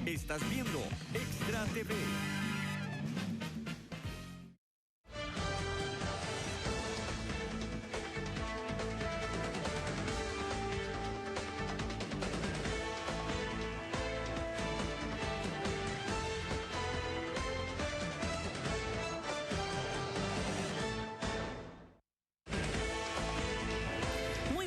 Estás viendo Extra TV.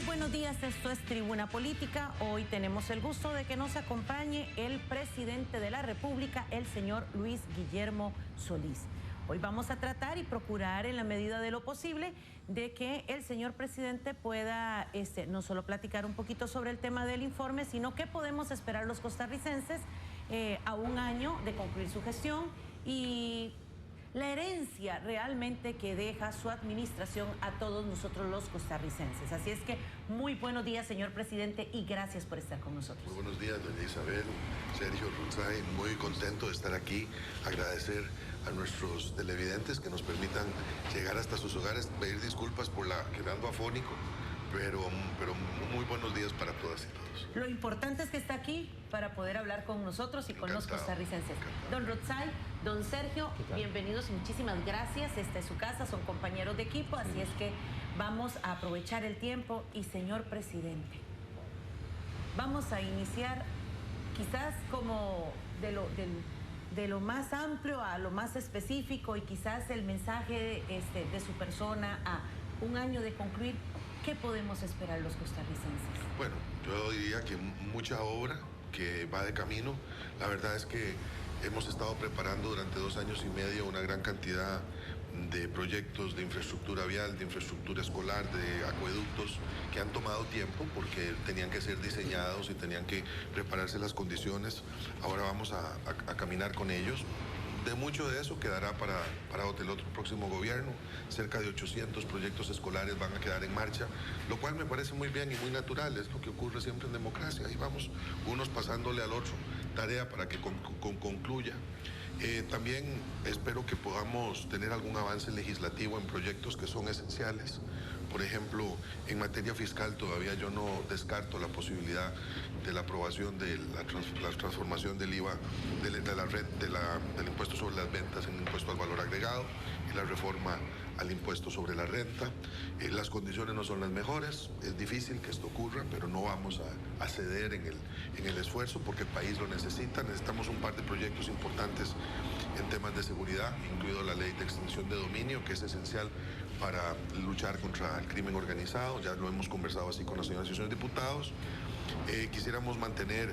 Buenos días, esto es Tribuna Política. Hoy tenemos el gusto de que nos acompañe el presidente de la República, el señor Luis Guillermo Solís. Hoy vamos a tratar y procurar en la medida de lo posible de que el señor presidente pueda no solo platicar un poquito sobre el tema del informe, sino qué podemos esperar los costarricenses a un año de concluir su gestión y la herencia realmente que deja su administración a todos nosotros los costarricenses. Así es que muy buenos días, señor presidente, y gracias por estar con nosotros. Muy buenos días, doña Isabel, Sergio, Rutzay, muy contento de estar aquí, agradecer a nuestros televidentes que nos permitan llegar hasta sus hogares, pedir disculpas por quedando afónico, pero muy buenos días para todas y todos. Lo importante es que está aquí para poder hablar con nosotros y con los costarricenses. Don Rutzay, don Sergio, bienvenidos y muchísimas gracias. Esta es su casa, son compañeros de equipo, así es que vamos a aprovechar el tiempo. Y señor presidente, vamos a iniciar quizás como de lo más amplio a lo más específico y quizás el mensaje de su persona a un año de concluir. ¿Qué podemos esperar los costarricenses? Bueno, yo diría que mucha obra que va de camino. La verdad es que hemos estado preparando durante 2 años y medio una gran cantidad de proyectos de infraestructura vial, de infraestructura escolar, de acueductos que han tomado tiempo porque tenían que ser diseñados y tenían que prepararse las condiciones. Ahora vamos a caminar con ellos. De mucho de eso quedará para el otro próximo gobierno. Cerca de 800 proyectos escolares van a quedar en marcha, lo cual me parece muy bien y muy natural. Es lo que ocurre siempre en democracia. Ahí vamos, unos pasándole al otro tarea para que concluya. También espero que podamos tener algún avance legislativo en proyectos que son esenciales. Por ejemplo, en materia fiscal todavía yo no descarto la posibilidad de la aprobación de la transformación del IVA, del impuesto sobre las ventas en impuesto al valor agregado y la reforma al impuesto sobre la renta. Las condiciones no son las mejores, es difícil que esto ocurra, pero no vamos a ceder en el esfuerzo porque el país lo necesita. Necesitamos un par de proyectos importantes en temas de seguridad, incluido la ley de extinción de dominio, que es esencial para luchar contra el crimen organizado. Ya lo hemos conversado así con las señoras y señores diputados. Quisiéramos mantener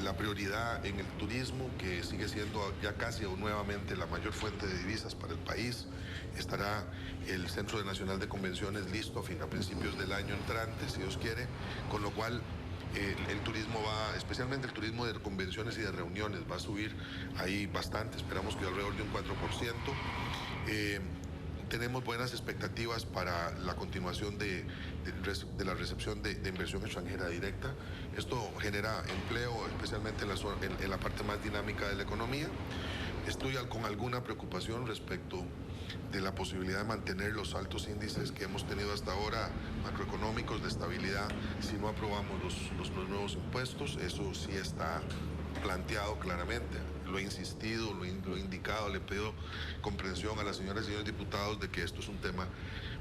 la prioridad en el turismo, que sigue siendo ya casi o nuevamente la mayor fuente de divisas para el país. Estará el Centro Nacional de Convenciones listo a principios del año entrante, si Dios quiere, con lo cual el turismo especialmente el turismo de convenciones y de reuniones, va a subir ahí bastante, esperamos que alrededor de un 4%. Tenemos buenas expectativas para la continuación de la recepción de inversión extranjera directa. Esto genera empleo, especialmente en la parte más dinámica de la economía. Estoy con alguna preocupación respecto de la posibilidad de mantener los altos índices que hemos tenido hasta ahora macroeconómicos de estabilidad si no aprobamos los nuevos impuestos. Eso sí está planteado claramente. Lo he insistido, lo he indicado, le pido comprensión a las señoras y señores diputados de que esto es un tema.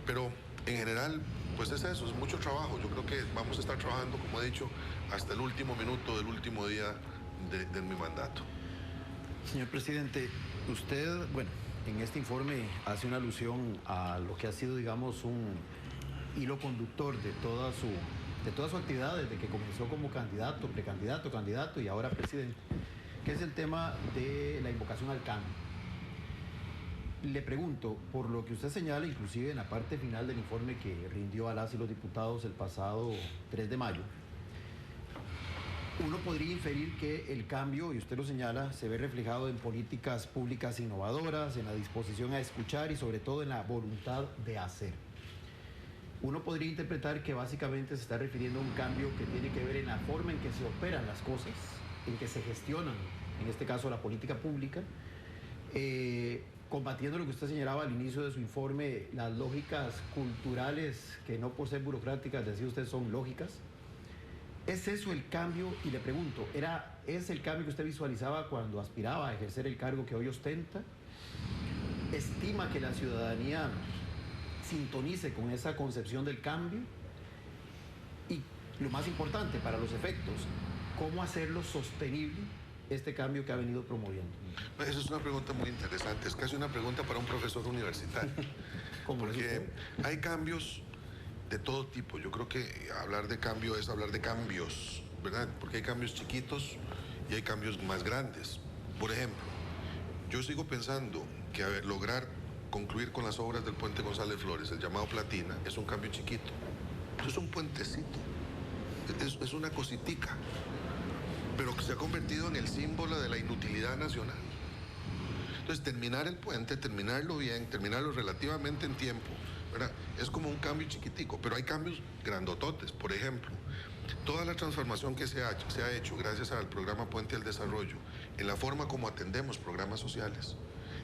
Pero en general, pues es eso, es mucho trabajo. Yo creo que vamos a estar trabajando, como he dicho, hasta el último minuto del último día de mi mandato. Señor presidente, usted, bueno, en este informe hace una alusión a lo que ha sido, digamos, un hilo conductor de toda su actividad desde que comenzó como candidato, precandidato, candidato y ahora presidente, que es el tema de la invocación al cambio. Le pregunto, por lo que usted señala, inclusive en la parte final del informe que rindió a las y los diputados el pasado 3 de mayo, uno podría inferir que el cambio, y usted lo señala, se ve reflejado en políticas públicas innovadoras, en la disposición a escuchar y sobre todo en la voluntad de hacer. Uno podría interpretar que básicamente se está refiriendo a un cambio que tiene que ver en la forma en que se operan las cosas, en que se gestionan, en este caso la política pública, combatiendo lo que usted señalaba al inicio de su informe, las lógicas culturales que no por ser burocráticas, decía usted, son lógicas, ¿Es eso el cambio? Y le pregunto, ¿es el cambio que usted visualizaba cuando aspiraba a ejercer el cargo que hoy ostenta? ¿Estima que la ciudadanía sintonice con esa concepción del cambio? Y lo más importante, para los efectos, ¿cómo hacerlo sostenible este cambio que ha venido promoviendo? Esa es una pregunta muy interesante, es casi una pregunta para un profesor universitario. Porque hay cambios de todo tipo. Yo creo que hablar de cambio es hablar de cambios, ¿verdad? Porque hay cambios chiquitos y hay cambios más grandes. Por ejemplo, yo sigo pensando que lograr concluir con las obras del puente González Flores, el llamado Platina, es un cambio chiquito. Eso es un puentecito, es una cositica, pero que se ha convertido en el símbolo de la inutilidad nacional. Entonces, terminar el puente, terminarlo bien, terminarlo relativamente en tiempo, ¿verdad? Es como un cambio chiquitico, pero hay cambios grandototes. Por ejemplo, toda la transformación que se ha hecho gracias al programa Puente al Desarrollo, en la forma como atendemos programas sociales,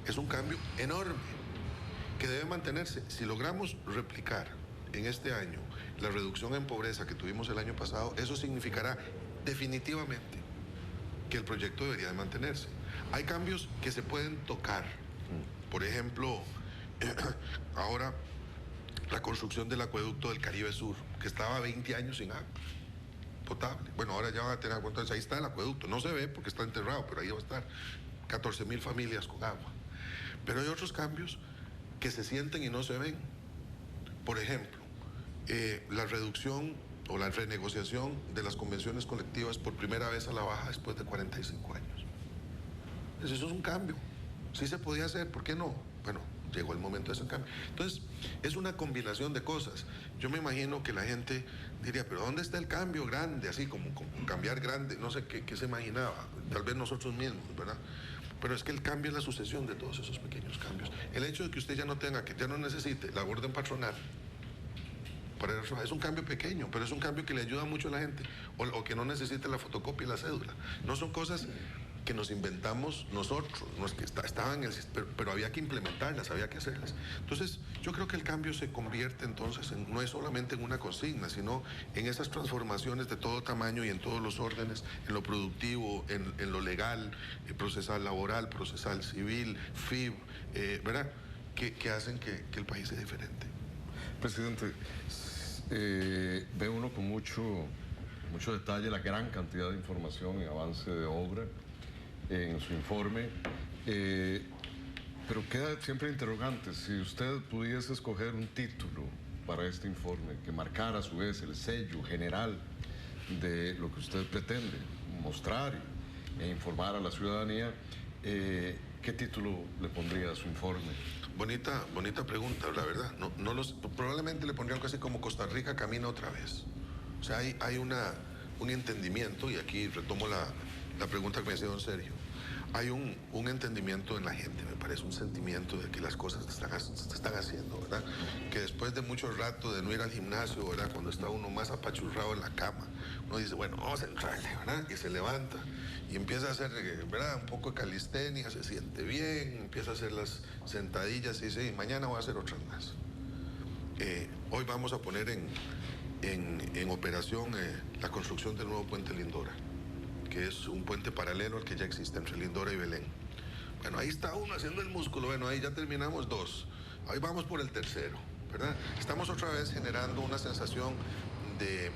es un cambio enorme que debe mantenerse. Si logramos replicar en este año la reducción en pobreza que tuvimos el año pasado, eso significará definitivamente que el proyecto debería de mantenerse. Hay cambios que se pueden tocar. Por ejemplo, ahora la construcción del acueducto del Caribe Sur, que estaba 20 años sin agua potable. Bueno, ahora ya van a tener agua. Entonces ahí está el acueducto. No se ve porque está enterrado, pero ahí va a estar 14,000 familias con agua. Pero hay otros cambios que se sienten y no se ven. Por ejemplo, la reducción o la renegociación de las convenciones colectivas por primera vez a la baja después de 45 años. Entonces, eso es un cambio. Sí se podía hacer, ¿por qué no? Bueno, llegó el momento de ese cambio. Entonces, es una combinación de cosas. Yo me imagino que la gente diría, pero ¿dónde está el cambio grande? Así como cambiar grande, no sé qué se imaginaba. Tal vez nosotros mismos, ¿verdad? Pero es que el cambio es la sucesión de todos esos pequeños cambios. El hecho de que usted ya no necesite la orden patronal, es un cambio pequeño, pero es un cambio que le ayuda mucho a la gente, o que no necesite la fotocopia y la cédula. No son cosas que nos inventamos nosotros, no es que estaban en el sistema, pero había que implementarlas, había que hacerlas. Entonces, yo creo que el cambio se convierte entonces no es solamente en una consigna, sino en esas transformaciones de todo tamaño y en todos los órdenes, en lo productivo, en lo legal, procesal laboral, procesal civil, FIB, ¿verdad? Que hacen que el país sea diferente. Presidente, ve uno con mucho detalle la gran cantidad de información y avance de obra en su informe, pero queda siempre interrogante. Si usted pudiese escoger un título para este informe que marcara a su vez el sello general de lo que usted pretende mostrar e informar a la ciudadanía, ¿qué título le pondría a su informe? Bonita pregunta, la verdad. Probablemente le pondría algo así como Costa Rica camina otra vez. O sea, hay un entendimiento, y aquí retomo la pregunta que me hacía don Sergio. Hay un entendimiento en la gente, me parece, un sentimiento de que las cosas se están haciendo, ¿verdad? Que después de mucho rato de no ir al gimnasio, ¿verdad? Cuando está uno más apachurrado en la cama, uno dice, bueno, vamos a entrarle, ¿verdad? Y se levanta y empieza a hacer, ¿verdad? Un poco de calistenia, se siente bien, empieza a hacer las sentadillas y dice, y mañana voy a hacer otras más. Hoy vamos a poner en operación la construcción del nuevo puente Lindora, que es un puente paralelo al que ya existe entre Lindora y Belén. Bueno, ahí está uno haciendo el músculo, bueno, ahí ya terminamos 2, ahí vamos por el tercero, ¿verdad? Estamos otra vez generando una sensación de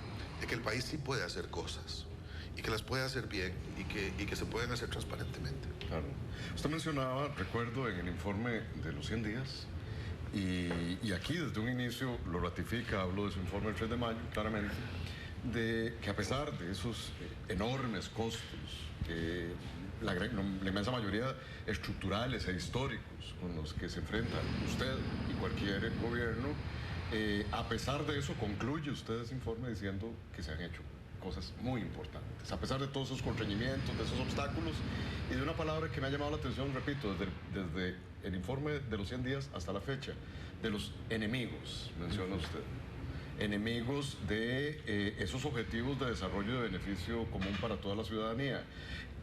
que el país sí puede hacer cosas, y que las puede hacer bien, y que se pueden hacer transparentemente. Claro. Usted mencionaba, recuerdo, en el informe de los 100 días, y aquí desde un inicio lo ratifica, hablo de su informe del 3 de mayo, claramente, de que a pesar de esos enormes costos, la inmensa mayoría estructurales e históricos con los que se enfrenta usted y cualquier gobierno, a pesar de eso concluye usted ese informe diciendo que se han hecho cosas muy importantes, a pesar de todos esos contrañimientos, de esos obstáculos, y de una palabra que me ha llamado la atención, repito, desde el informe de los 100 días hasta la fecha, de los enemigos, menciona usted. enemigos de esos objetivos de desarrollo de beneficio común para toda la ciudadanía.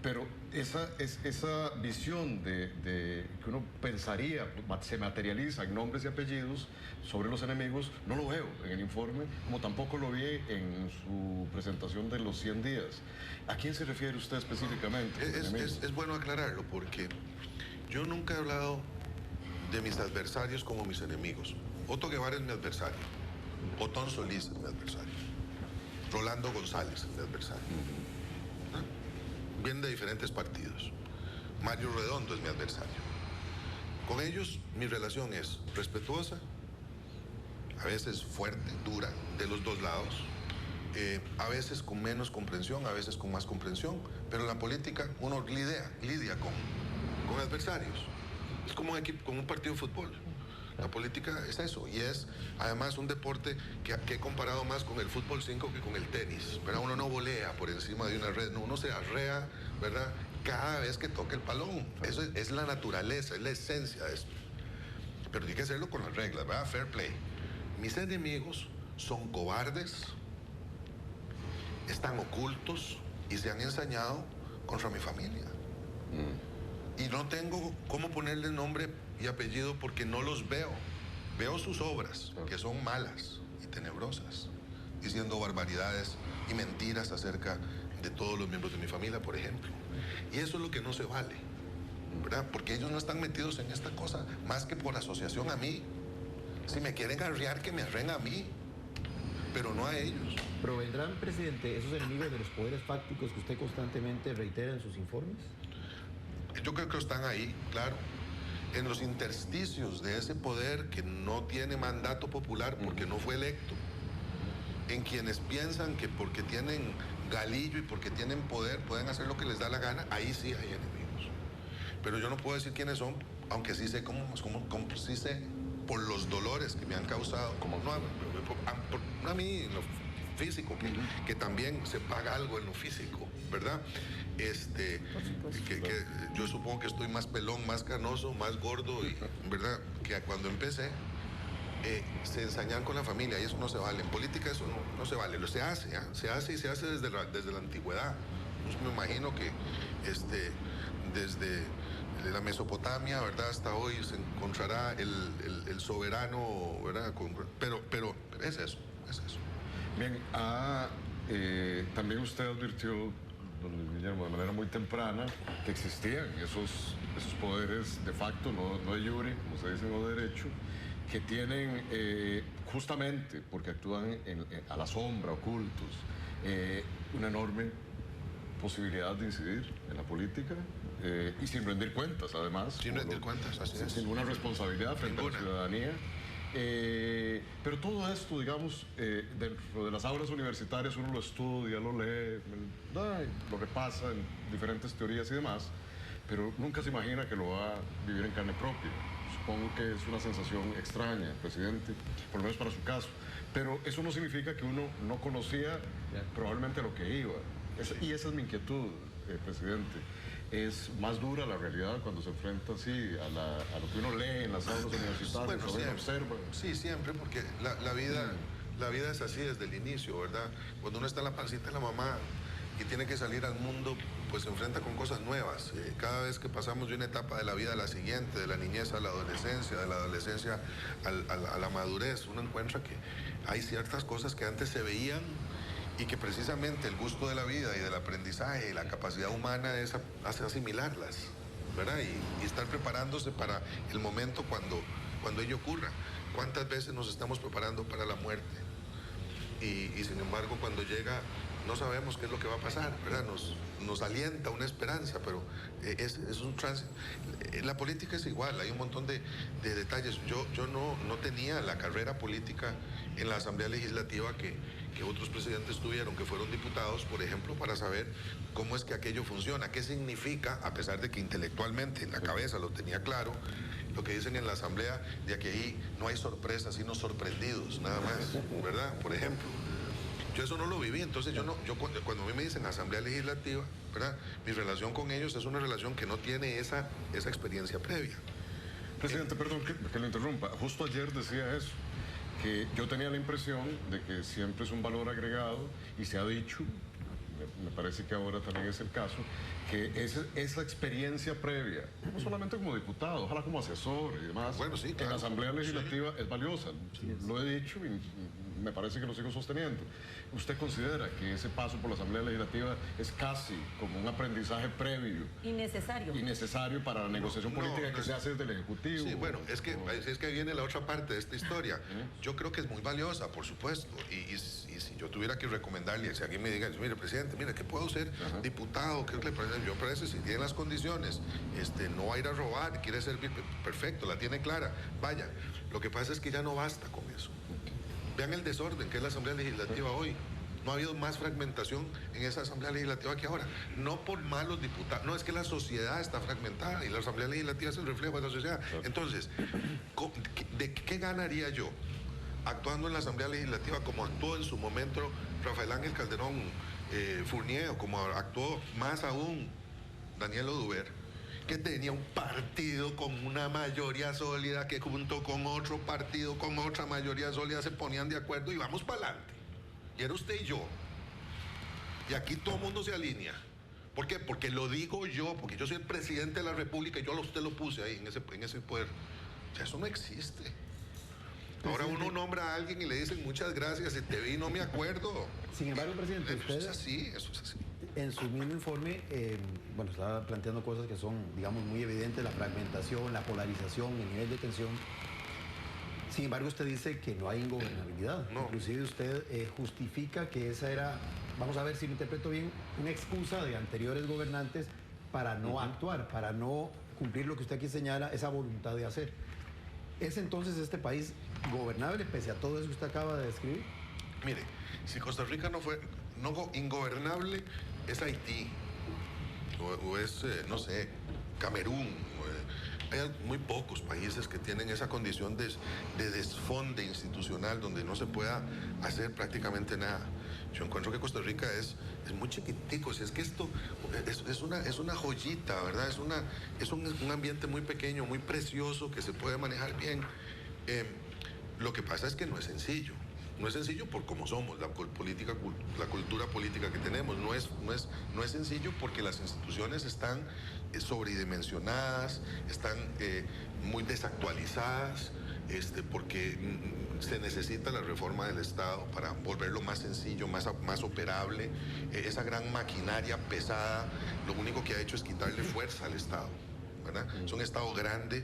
Pero esa visión que uno pensaría se materializa en nombres y apellidos sobre los enemigos, no lo veo en el informe, como tampoco lo vi en su presentación de los 100 días. ¿A quién se refiere usted específicamente? Es bueno aclararlo porque yo nunca he hablado de mis adversarios como mis enemigos. Otto Guevara es mi adversario. Otón Solís es mi adversario. Rolando González es mi adversario. Vienen de diferentes partidos. Mario Redondo es mi adversario. Con ellos mi relación es respetuosa, a veces fuerte, dura, de los dos lados, a veces con menos comprensión, a veces con más comprensión, pero en la política uno lidia con adversarios. Es como un equipo, como un partido de fútbol. La política es eso, y es además un deporte que he comparado más con el fútbol 5 que con el tenis, ¿verdad? Uno no volea por encima de una red, no, uno se arrea, ¿verdad? Cada vez que toca el balón. Eso es la naturaleza, es la esencia de esto. Pero hay que hacerlo con las reglas, ¿verdad? Fair play. Mis enemigos son cobardes, están ocultos y se han ensañado contra mi familia. Y no tengo cómo ponerle nombre y apellido porque no los veo. Veo sus obras, que son malas y tenebrosas, diciendo barbaridades y mentiras acerca de todos los miembros de mi familia, por ejemplo. Y eso es lo que no se vale, ¿verdad? Porque ellos no están metidos en esta cosa más que por asociación a mí. Si me quieren arrear, que me arreen a mí, pero no a ellos. ¿Provendrán, presidente, esos enemigos de los poderes fácticos que usted constantemente reitera en sus informes? Yo creo que están ahí, claro, en los intersticios de ese poder que no tiene mandato popular porque no fue electo, en quienes piensan que porque tienen galillo y porque tienen poder pueden hacer lo que les da la gana, ahí sí hay enemigos. Pero yo no puedo decir quiénes son, aunque sí sé cómo sí sé por los dolores que me han causado, como no a mí en lo físico, que también se paga algo en lo físico, ¿verdad? Que yo supongo que estoy más pelón, más canoso, más gordo, y, ¿verdad? Que cuando empecé, se ensañan con la familia y eso no se vale. En política eso no se vale. Se hace, ¿eh? Se hace y se hace desde la antigüedad. Pues me imagino que desde la Mesopotamia, ¿verdad? Hasta hoy se encontrará el soberano, ¿verdad? Pero es eso. Bien, también usted advirtió, don Guillermo, de manera muy temprana, que existían esos poderes de facto, no de jure, como se dice, no de derecho, que tienen, justamente porque actúan a la sombra, ocultos, una enorme posibilidad de incidir en la política y sin rendir cuentas, además. Sin rendir cuentas, así es. Sin ninguna responsabilidad frente a la ciudadanía. Pero todo esto, digamos, dentro de las aulas universitarias uno lo estudia, lo lee, lo repasa en diferentes teorías y demás, pero nunca se imagina que lo va a vivir en carne propia. Supongo que es una sensación extraña, presidente, por lo menos para su caso. Pero eso no significa que uno no conocía probablemente lo que iba. Y esa es mi inquietud, presidente. Es más dura la realidad cuando se enfrenta así a lo que uno lee en las aulas universitarias, bueno, lo que uno observa. Sí, siempre, porque la vida es así desde el inicio, ¿verdad? Cuando uno está en la pancita de la mamá y tiene que salir al mundo, pues se enfrenta con cosas nuevas. Cada vez que pasamos de una etapa de la vida a la siguiente, de la niñez a la adolescencia, de la adolescencia a la madurez, uno encuentra que hay ciertas cosas que antes se veían y que precisamente el gusto de la vida y del aprendizaje y la capacidad humana es asimilarlas, ¿verdad? Y estar preparándose para el momento cuando ello ocurra. ¿Cuántas veces nos estamos preparando para la muerte? Y sin embargo, cuando llega, no sabemos qué es lo que va a pasar, ¿verdad? Nos alienta una esperanza, pero es un tránsito. La política es igual, hay un montón de detalles. Yo no tenía la carrera política en la Asamblea Legislativa que otros presidentes tuvieron, que fueron diputados, por ejemplo, para saber cómo es que aquello funciona, qué significa, a pesar de que intelectualmente en la cabeza lo tenía claro, lo que dicen en la Asamblea, de que ahí no hay sorpresas, sino sorprendidos, nada más, ¿verdad? Por ejemplo. Yo eso no lo viví, entonces cuando a mí me dicen Asamblea Legislativa, ¿verdad? Mi relación con ellos es una relación que no tiene esa experiencia previa. Presidente, perdón que lo interrumpa. Justo ayer decía eso, que yo tenía la impresión de que siempre es un valor agregado y se ha dicho, me parece que ahora también es el caso, que esa experiencia previa, no solamente como diputado, ojalá como asesor y demás, Bueno, sí, en claro. la Asamblea Legislativa es valiosa. Lo he dicho y me parece que lo sigo sosteniendo. ¿Usted considera que ese paso por la Asamblea Legislativa es casi como un aprendizaje previo Innecesario. y necesario para la negociación política que se hace desde el Ejecutivo? Sí, bueno, es que viene la otra parte de esta historia. Yo creo que es muy valiosa, por supuesto. Y si yo tuviera que recomendarle, si alguien me diga, mire, presidente, mire, ¿qué puedo ser diputado? ¿Qué le parece? Yo parece, si tiene las condiciones, no va a ir a robar, quiere servir, perfecto, la tiene clara. Vaya, lo que pasa es que ya no basta con eso. Vean el desorden que es la Asamblea Legislativa hoy. No ha habido más fragmentación en esa Asamblea Legislativa que ahora. No por malos diputados, no, es que la sociedad está fragmentada y la Asamblea Legislativa es el reflejo de la sociedad. Entonces, ¿de qué ganaría yo actuando en la Asamblea Legislativa como actuó en su momento Rafael Ángel Calderón Fournier, o como actuó más aún Daniel Oduber, que tenía un partido con una mayoría sólida, que junto con otro partido con otra mayoría sólida se ponían de acuerdo y vamos para adelante? Y era usted y yo. Y aquí todo el mundo se alinea. ¿Por qué? Porque lo digo yo, porque yo soy el presidente de la República y yo a usted lo puse ahí, en ese poder. Ya eso no existe. Ahora uno nombra a alguien y le dicen muchas gracias, y te vi, no me acuerdo. Sin embargo, presidente, Eso usted es así, eso es así. en su mismo informe, bueno, estaba planteando cosas que son, digamos, muy evidentes, la fragmentación, la polarización, el nivel de tensión. Sin embargo, usted dice que no hay ingobernabilidad. No. Inclusive usted justifica que esa era, vamos a ver si lo interpreto bien, una excusa de anteriores gobernantes para no actuar, para no cumplir lo que usted aquí señala, esa voluntad de hacer. ¿Es entonces este país gobernable pese a todo eso que usted acaba de describir? Mire, si Costa Rica no fue ingobernable, es Haití, o es, no sé, Camerún. Hay muy pocos países que tienen esa condición de desfonde institucional donde no se pueda hacer prácticamente nada. Yo encuentro que Costa Rica es muy chiquitico, si es que esto es una joyita, ¿verdad? Es un ambiente muy pequeño, muy precioso, que se puede manejar bien. Lo que pasa es que no es sencillo. No es sencillo por cómo somos, la cultura política que tenemos. No es sencillo porque las instituciones están sobredimensionadas, están muy desactualizadas, porque se necesita la reforma del Estado para volverlo más sencillo, más operable. Esa gran maquinaria pesada, lo único que ha hecho es quitarle fuerza al Estado, ¿verdad? Es un Estado grande,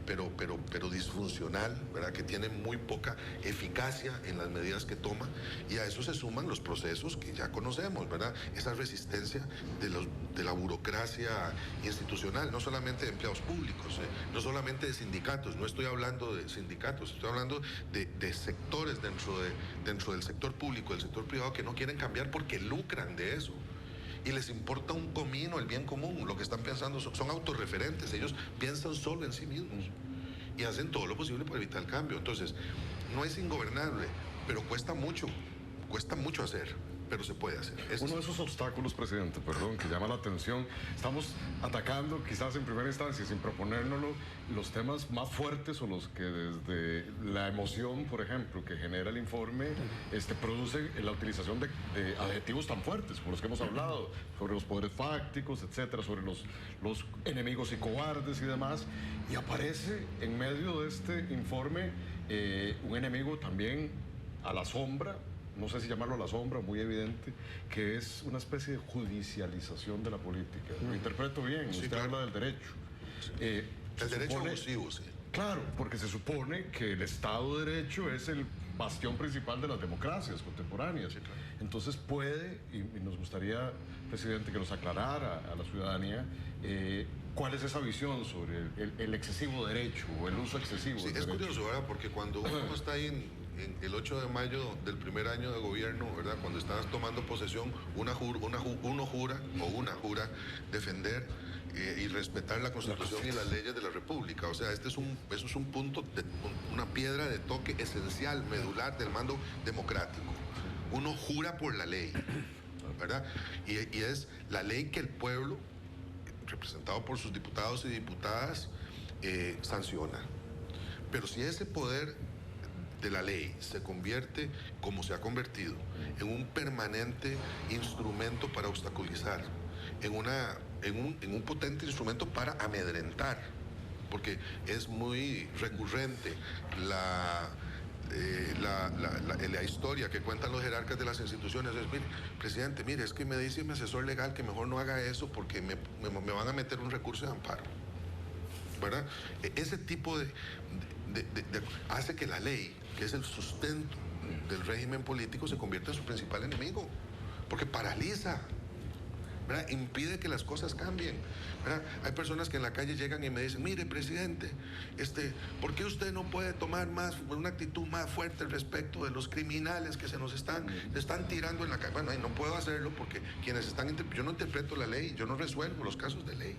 pero disfuncional, ¿verdad? Que tiene muy poca eficacia en las medidas que toma, y a eso se suman los procesos que ya conocemos, ¿verdad? Esa resistencia de la burocracia institucional, no solamente de empleados públicos, no solamente de sindicatos, no estoy hablando de sindicatos, estoy hablando de sectores dentro del sector público, del sector privado, que no quieren cambiar porque lucran de eso. Y les importa un comino el bien común. Lo que están pensando son autorreferentes. Ellos piensan solo en sí mismos y hacen todo lo posible para evitar el cambio. Entonces, no es ingobernable, pero cuesta mucho hacer, pero se puede hacer. Uno de esos obstáculos, presidente, perdón, que llama la atención, estamos atacando quizás en primera instancia, sin proponérnoslo, los temas más fuertes, o los que desde la emoción, por ejemplo, que genera el informe, produce la utilización de adjetivos tan fuertes, como los que hemos hablado, sobre los poderes fácticos, etcétera, sobre los enemigos y cobardes y demás, y aparece en medio de este informe un enemigo también a la sombra, no sé si llamarlo a la sombra, muy evidente, que es una especie de judicialización de la política. Lo interpreto bien, Sí, usted claro. habla del derecho. El derecho abusivo, sí. Claro, porque se supone que el Estado de Derecho es el bastión principal de las democracias contemporáneas. Sí, claro. Entonces puede, y nos gustaría, presidente, que nos aclarara a la ciudadanía cuál es esa visión sobre el excesivo derecho o el uso excesivo Sí, del es derecho. curioso, ¿verdad? Porque cuando uno está ahí en el 8 de mayo del primer año de gobierno, ¿verdad? Cuando estás tomando posesión, uno jura defender y respetar la Constitución y las leyes de la República. O sea, eso es un punto, una piedra de toque esencial, medular del mando democrático. Uno jura por la ley, ¿verdad? Y es la ley que el pueblo, representado por sus diputados y diputadas, sanciona. Pero si ese poder de la ley se convierte, como se ha convertido, en un permanente instrumento para obstaculizar, en un potente instrumento para amedrentar, porque es muy recurrente la historia que cuentan los jerarcas de las instituciones es: mire, presidente, mire, es que me dice mi asesor legal que mejor no haga eso porque me van a meter un recurso de amparo, ¿verdad? Ese tipo hace que la ley, que es el sustento del régimen político, se convierta en su principal enemigo, porque paraliza, ¿verdad? Impide que las cosas cambien, ¿verdad? Hay personas que en la calle llegan y me dicen: mire, presidente, ¿por qué usted no puede tomar una actitud más fuerte respecto de los criminales que le están tirando en la calle? Bueno, no puedo hacerlo porque yo no interpreto la ley, yo no resuelvo los casos de ley.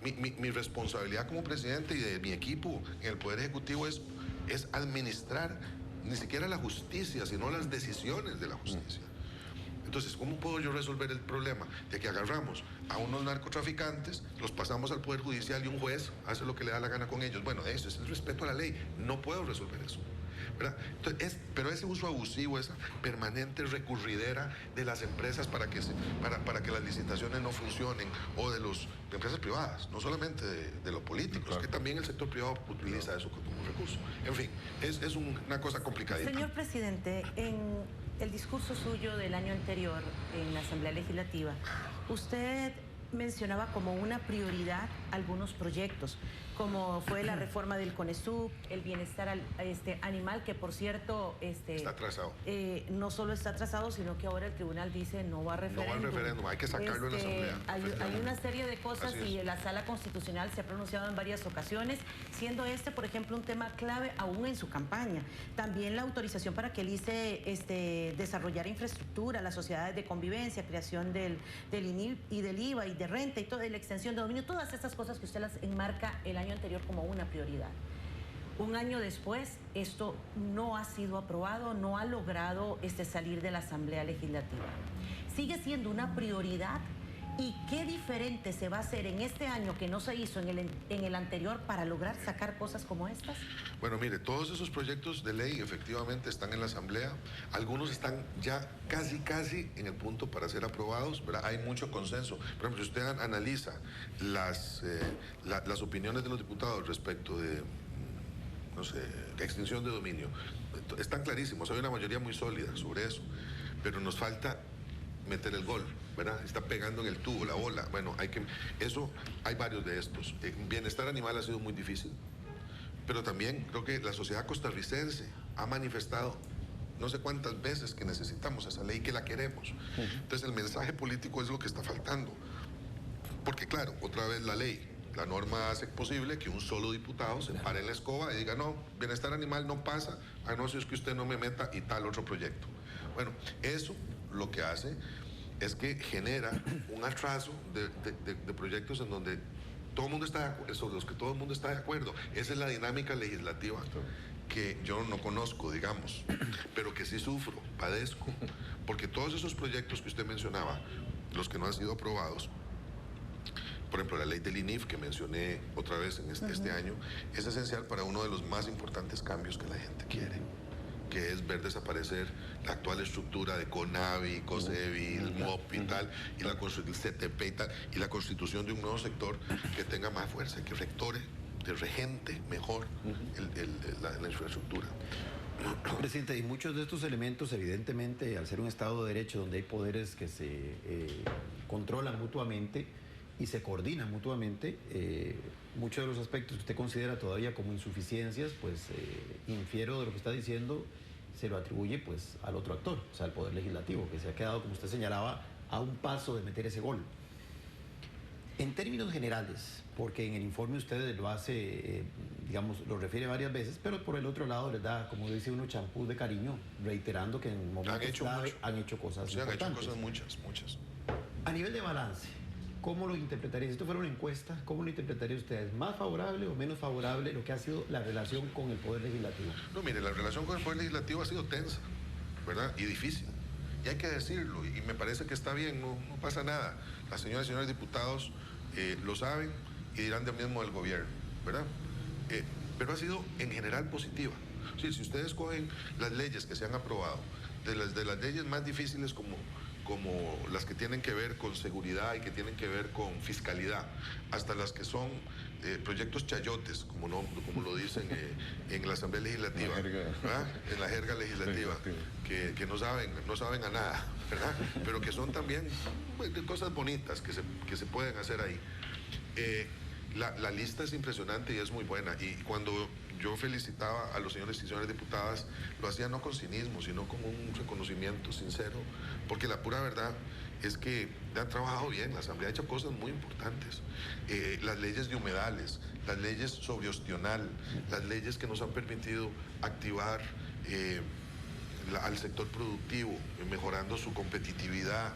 Mi responsabilidad como presidente y de mi equipo en el Poder Ejecutivo es administrar ni siquiera la justicia, sino las decisiones de la justicia. Entonces, ¿cómo puedo yo resolver el problema de que agarramos a unos narcotraficantes, los pasamos al Poder Judicial y un juez hace lo que le da la gana con ellos? Bueno, eso es el respeto a la ley. No puedo resolver eso, ¿verdad? Entonces, pero ese uso abusivo, esa permanente recurridera de las empresas para que las licitaciones no funcionen, o de empresas privadas, no solamente de los políticos, claro, que también el sector privado utiliza eso como un recurso. En fin, es una cosa complicadita. Señor presidente, en el discurso suyo del año anterior en la Asamblea Legislativa, usted mencionaba como una prioridad algunos proyectos, como fue la reforma del CONESUB, el bienestar animal, que por cierto está atrasado. No solo está atrasado, sino que ahora el tribunal dice no va a referéndum. No va a referéndum, hay que sacarlo en la Asamblea. Hay una serie de cosas y la Sala Constitucional se ha pronunciado en varias ocasiones, siendo por ejemplo, un tema clave aún en su campaña. También la autorización para que el ICE desarrollara infraestructura, las sociedades de convivencia, creación del INIV y del IVA y de renta y toda la extensión de dominio, todas estas cosas que usted las enmarca el año anterior como una prioridad. Un año después, esto no ha sido aprobado, no ha logrado salir de la Asamblea Legislativa. ¿Sigue siendo una prioridad? ¿Y qué diferente se va a hacer en este año que no se hizo en el anterior para lograr sacar cosas como estas? Bueno, mire, todos esos proyectos de ley efectivamente están en la Asamblea. Algunos están ya casi en el punto para ser aprobados, ¿verdad? Hay mucho consenso. Por ejemplo, si usted analiza las opiniones de los diputados respecto de, no sé, extinción de dominio, están clarísimos. Hay una mayoría muy sólida sobre eso, pero nos falta meter el gol, ¿verdad? Está pegando en el tubo, la bola. Bueno, hay varios de estos. Bienestar animal ha sido muy difícil, pero también creo que la sociedad costarricense ha manifestado no sé cuántas veces que necesitamos esa ley, que la queremos. Entonces el mensaje político es lo que está faltando. Porque claro, otra vez la norma hace posible que un solo diputado se pare en la escoba y diga: no, bienestar animal no pasa, a no ser que usted no me meta y tal otro proyecto. Bueno, eso lo que hace es que genera un atraso de proyectos en donde todo el mundo está de acuerdo, sobre los que todo el mundo está de acuerdo. Esa es la dinámica legislativa que yo no conozco, digamos, pero que sí sufro, padezco, porque todos esos proyectos que usted mencionaba, los que no han sido aprobados, por ejemplo, la ley del INIF que mencioné otra vez en este año, es esencial para uno de los más importantes cambios que la gente quiere, que es ver desaparecer la actual estructura de CONAVI, COSEBI, el MOP y tal, y el CTP y tal, y la constitución de un nuevo sector que tenga más fuerza, que regente mejor la infraestructura. Presidente, y muchos de estos elementos, evidentemente, al ser un Estado de Derecho donde hay poderes que se controlan mutuamente y se coordinan mutuamente, muchos de los aspectos que usted considera todavía como insuficiencias, pues infiero de lo que está diciendo, se lo atribuye pues al otro actor, o sea, al Poder Legislativo, que se ha quedado, como usted señalaba, a un paso de meter ese gol. En términos generales, porque en el informe usted lo hace, digamos, lo refiere varias veces, pero por el otro lado les da, como dice uno, champú de cariño, reiterando que en momentos clave han hecho cosas importantes. Han hecho cosas muchas. A nivel de balance, ¿cómo lo interpretaría? Si esto fuera una encuesta, ¿cómo lo interpretaría usted? ¿Es más favorable o menos favorable lo que ha sido la relación con el Poder Legislativo? No, mire, la relación con el Poder Legislativo ha sido tensa, ¿verdad? Y difícil. Y hay que decirlo, y me parece que está bien, no pasa nada. Las señoras y señores diputados lo saben y dirán de mismo del gobierno, ¿verdad? Pero ha sido en general positiva. Sí, si ustedes cogen las leyes que se han aprobado, de las leyes más difíciles como las que tienen que ver con seguridad y que tienen que ver con fiscalidad, hasta las que son proyectos chayotes, como lo dicen en la Asamblea Legislativa, en la jerga legislativa, que no saben a nada, ¿verdad? Pero que son también cosas bonitas que se pueden hacer ahí. La lista es impresionante y es muy buena. Y cuando yo felicitaba a los señores y señoras diputadas, lo hacía no con cinismo, sino con un reconocimiento sincero, porque la pura verdad es que han trabajado bien, la Asamblea ha hecho cosas muy importantes. Las leyes de humedales, las leyes sobre ostional, las leyes que nos han permitido activar al sector productivo, mejorando su competitividad,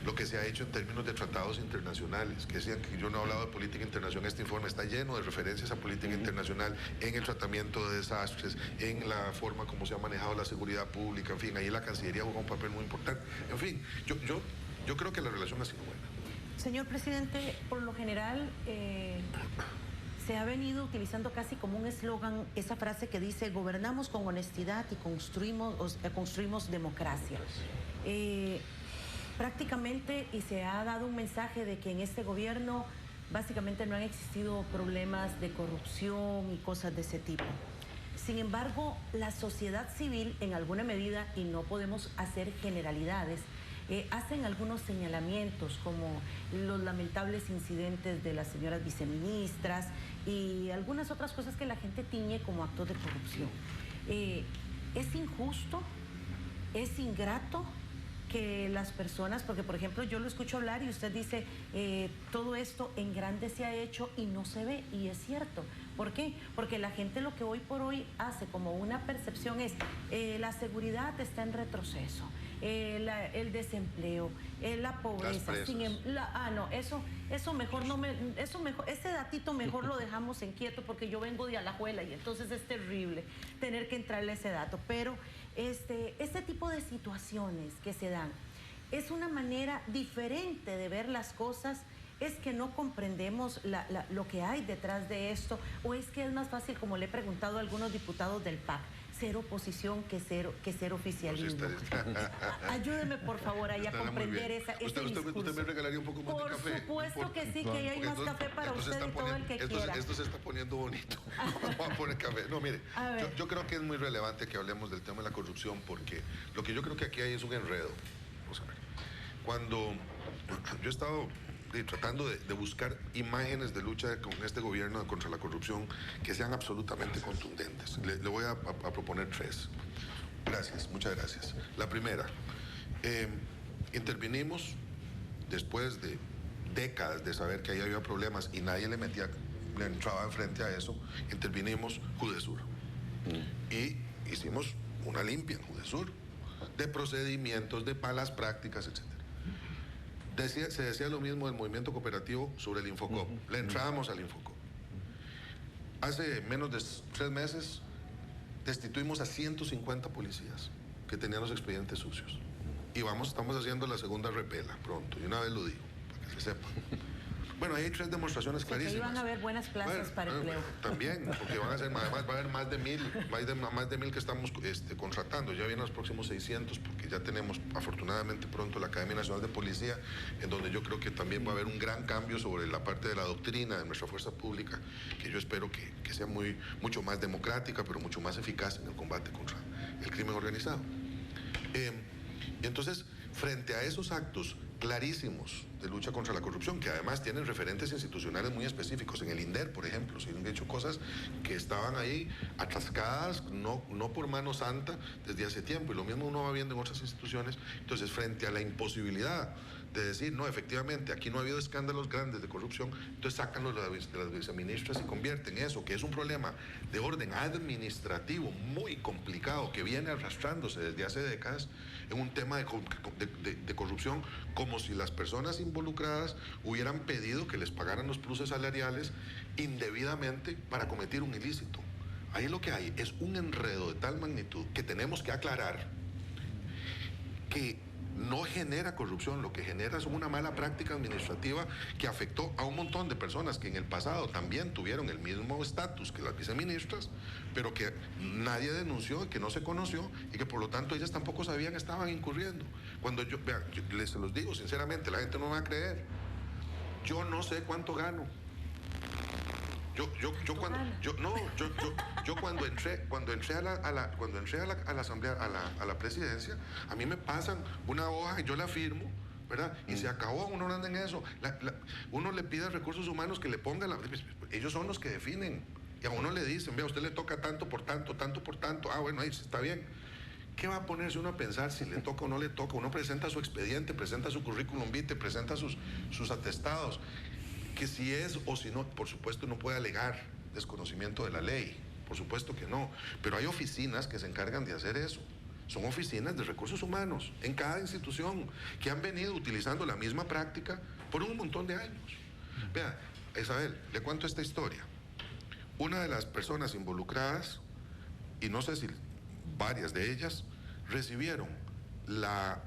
lo que se ha hecho en términos de tratados internacionales, que decían que yo no he hablado de política internacional, este informe está lleno de referencias a política internacional en el tratamiento de desastres, en la forma como se ha manejado la seguridad pública, en fin, ahí la Cancillería juega un papel muy importante. En fin, yo creo que la relación ha sido buena. Señor presidente, por lo general se ha venido utilizando casi como un eslogan esa frase que dice: gobernamos con honestidad y construimos democracia. Prácticamente, y se ha dado un mensaje de que en este gobierno básicamente no han existido problemas de corrupción y cosas de ese tipo. Sin embargo, la sociedad civil, en alguna medida, y no podemos hacer generalidades, hacen algunos señalamientos, como los lamentables incidentes de las señoras viceministras y algunas otras cosas que la gente tiñe como actos de corrupción. ¿Es injusto? ¿Es ingrato que las personas, porque por ejemplo yo lo escucho hablar y usted dice todo esto en grande se ha hecho y no se ve, y es cierto? ¿Por qué? Porque la gente lo que hoy por hoy hace como una percepción es la seguridad está en retroceso, el desempleo, la pobreza, eso mejor ese datito mejor lo dejamos en quieto, porque yo vengo de Alajuela y entonces es terrible tener que entrarle ese dato. Pero este tipo de situaciones que se dan es una manera diferente de ver las cosas. ¿Es que no comprendemos lo que hay detrás de esto? ¿O es que es más fácil, como le he preguntado a algunos diputados del PAC, ser oposición que ser oficialismo? Ayúdeme, por favor, ahí a comprender ese discurso. ¿Usted me regalaría un poco más de café? Por supuesto que sí, que ahí hay más café para usted y todo el que quiera. Esto se está poniendo bonito. Vamos a poner café. No, mire, yo creo que es muy relevante que hablemos del tema de la corrupción, porque lo que yo creo que aquí hay es un enredo. Vamos a ver. Cuando yo he estado tratando de buscar imágenes de lucha con este gobierno contra la corrupción que sean absolutamente contundentes. Le voy a proponer tres. Gracias, muchas gracias. La primera, intervinimos después de décadas de saber que ahí había problemas y nadie le entraba enfrente a eso. Intervinimos Judesur y hicimos una limpia en Judesur de procedimientos, de malas prácticas, etc. Se decía lo mismo del movimiento cooperativo sobre el Infocop. Le entrábamos al Infocop. Hace menos de 3 meses destituimos a 150 policías que tenían los expedientes sucios. Y estamos haciendo la segunda repela pronto, y una vez lo digo, para que se sepa. Bueno, hay 3 demostraciones clarísimas. Ahí van a haber buenas plazas para empleo. También, porque además va a haber más de 1000 que estamos contratando. Ya vienen los próximos 600, porque ya tenemos afortunadamente pronto la Academia Nacional de Policía, en donde yo creo que también va a haber un gran cambio sobre la parte de la doctrina de nuestra fuerza pública, que yo espero que sea mucho más democrática, pero mucho más eficaz en el combate contra el crimen organizado. Y entonces, frente a esos actos clarísimos de lucha contra la corrupción, que además tienen referentes institucionales muy específicos, en el INDER, por ejemplo, se han hecho cosas que estaban ahí atascadas, no por mano santa, desde hace tiempo, y lo mismo uno va viendo en otras instituciones. Entonces, frente a la imposibilidad de decir, no, efectivamente, aquí no ha habido escándalos grandes de corrupción, entonces sácanlo de las viceministras y convierten eso, que es un problema de orden administrativo muy complicado, que viene arrastrándose desde hace décadas, en un tema de corrupción, como si las personas involucradas hubieran pedido que les pagaran los pluses salariales indebidamente para cometer un ilícito. Ahí lo que hay es un enredo de tal magnitud que tenemos que aclarar, que no genera corrupción, lo que genera es una mala práctica administrativa que afectó a un montón de personas que en el pasado también tuvieron el mismo estatus que las viceministras, pero que nadie denunció, que no se conoció y que por lo tanto ellas tampoco sabían que estaban incurriendo. Cuando vean, yo les los digo sinceramente, la gente no me va a creer. Yo no sé cuánto gano. Yo cuando entré a la asamblea, a la presidencia, a mí me pasan una hoja y yo la firmo, ¿verdad? Y se acabó, uno no anda en eso. Uno le pide a recursos humanos que le pongan ellos son los que definen. Y a uno le dicen, vea, a usted le toca tanto por tanto, tanto por tanto. Ah, bueno, ahí está bien. ¿Qué va a ponerse uno a pensar si le toca o no le toca? Uno presenta su expediente, presenta su currículum vitae, presenta sus atestados. Que si es o si no, por supuesto no puede alegar desconocimiento de la ley, por supuesto que no, pero hay oficinas que se encargan de hacer eso, son oficinas de recursos humanos en cada institución que han venido utilizando la misma práctica por un montón de años. Vea, Isabel, le cuento esta historia. Una de las personas involucradas, y no sé si varias de ellas, recibieron la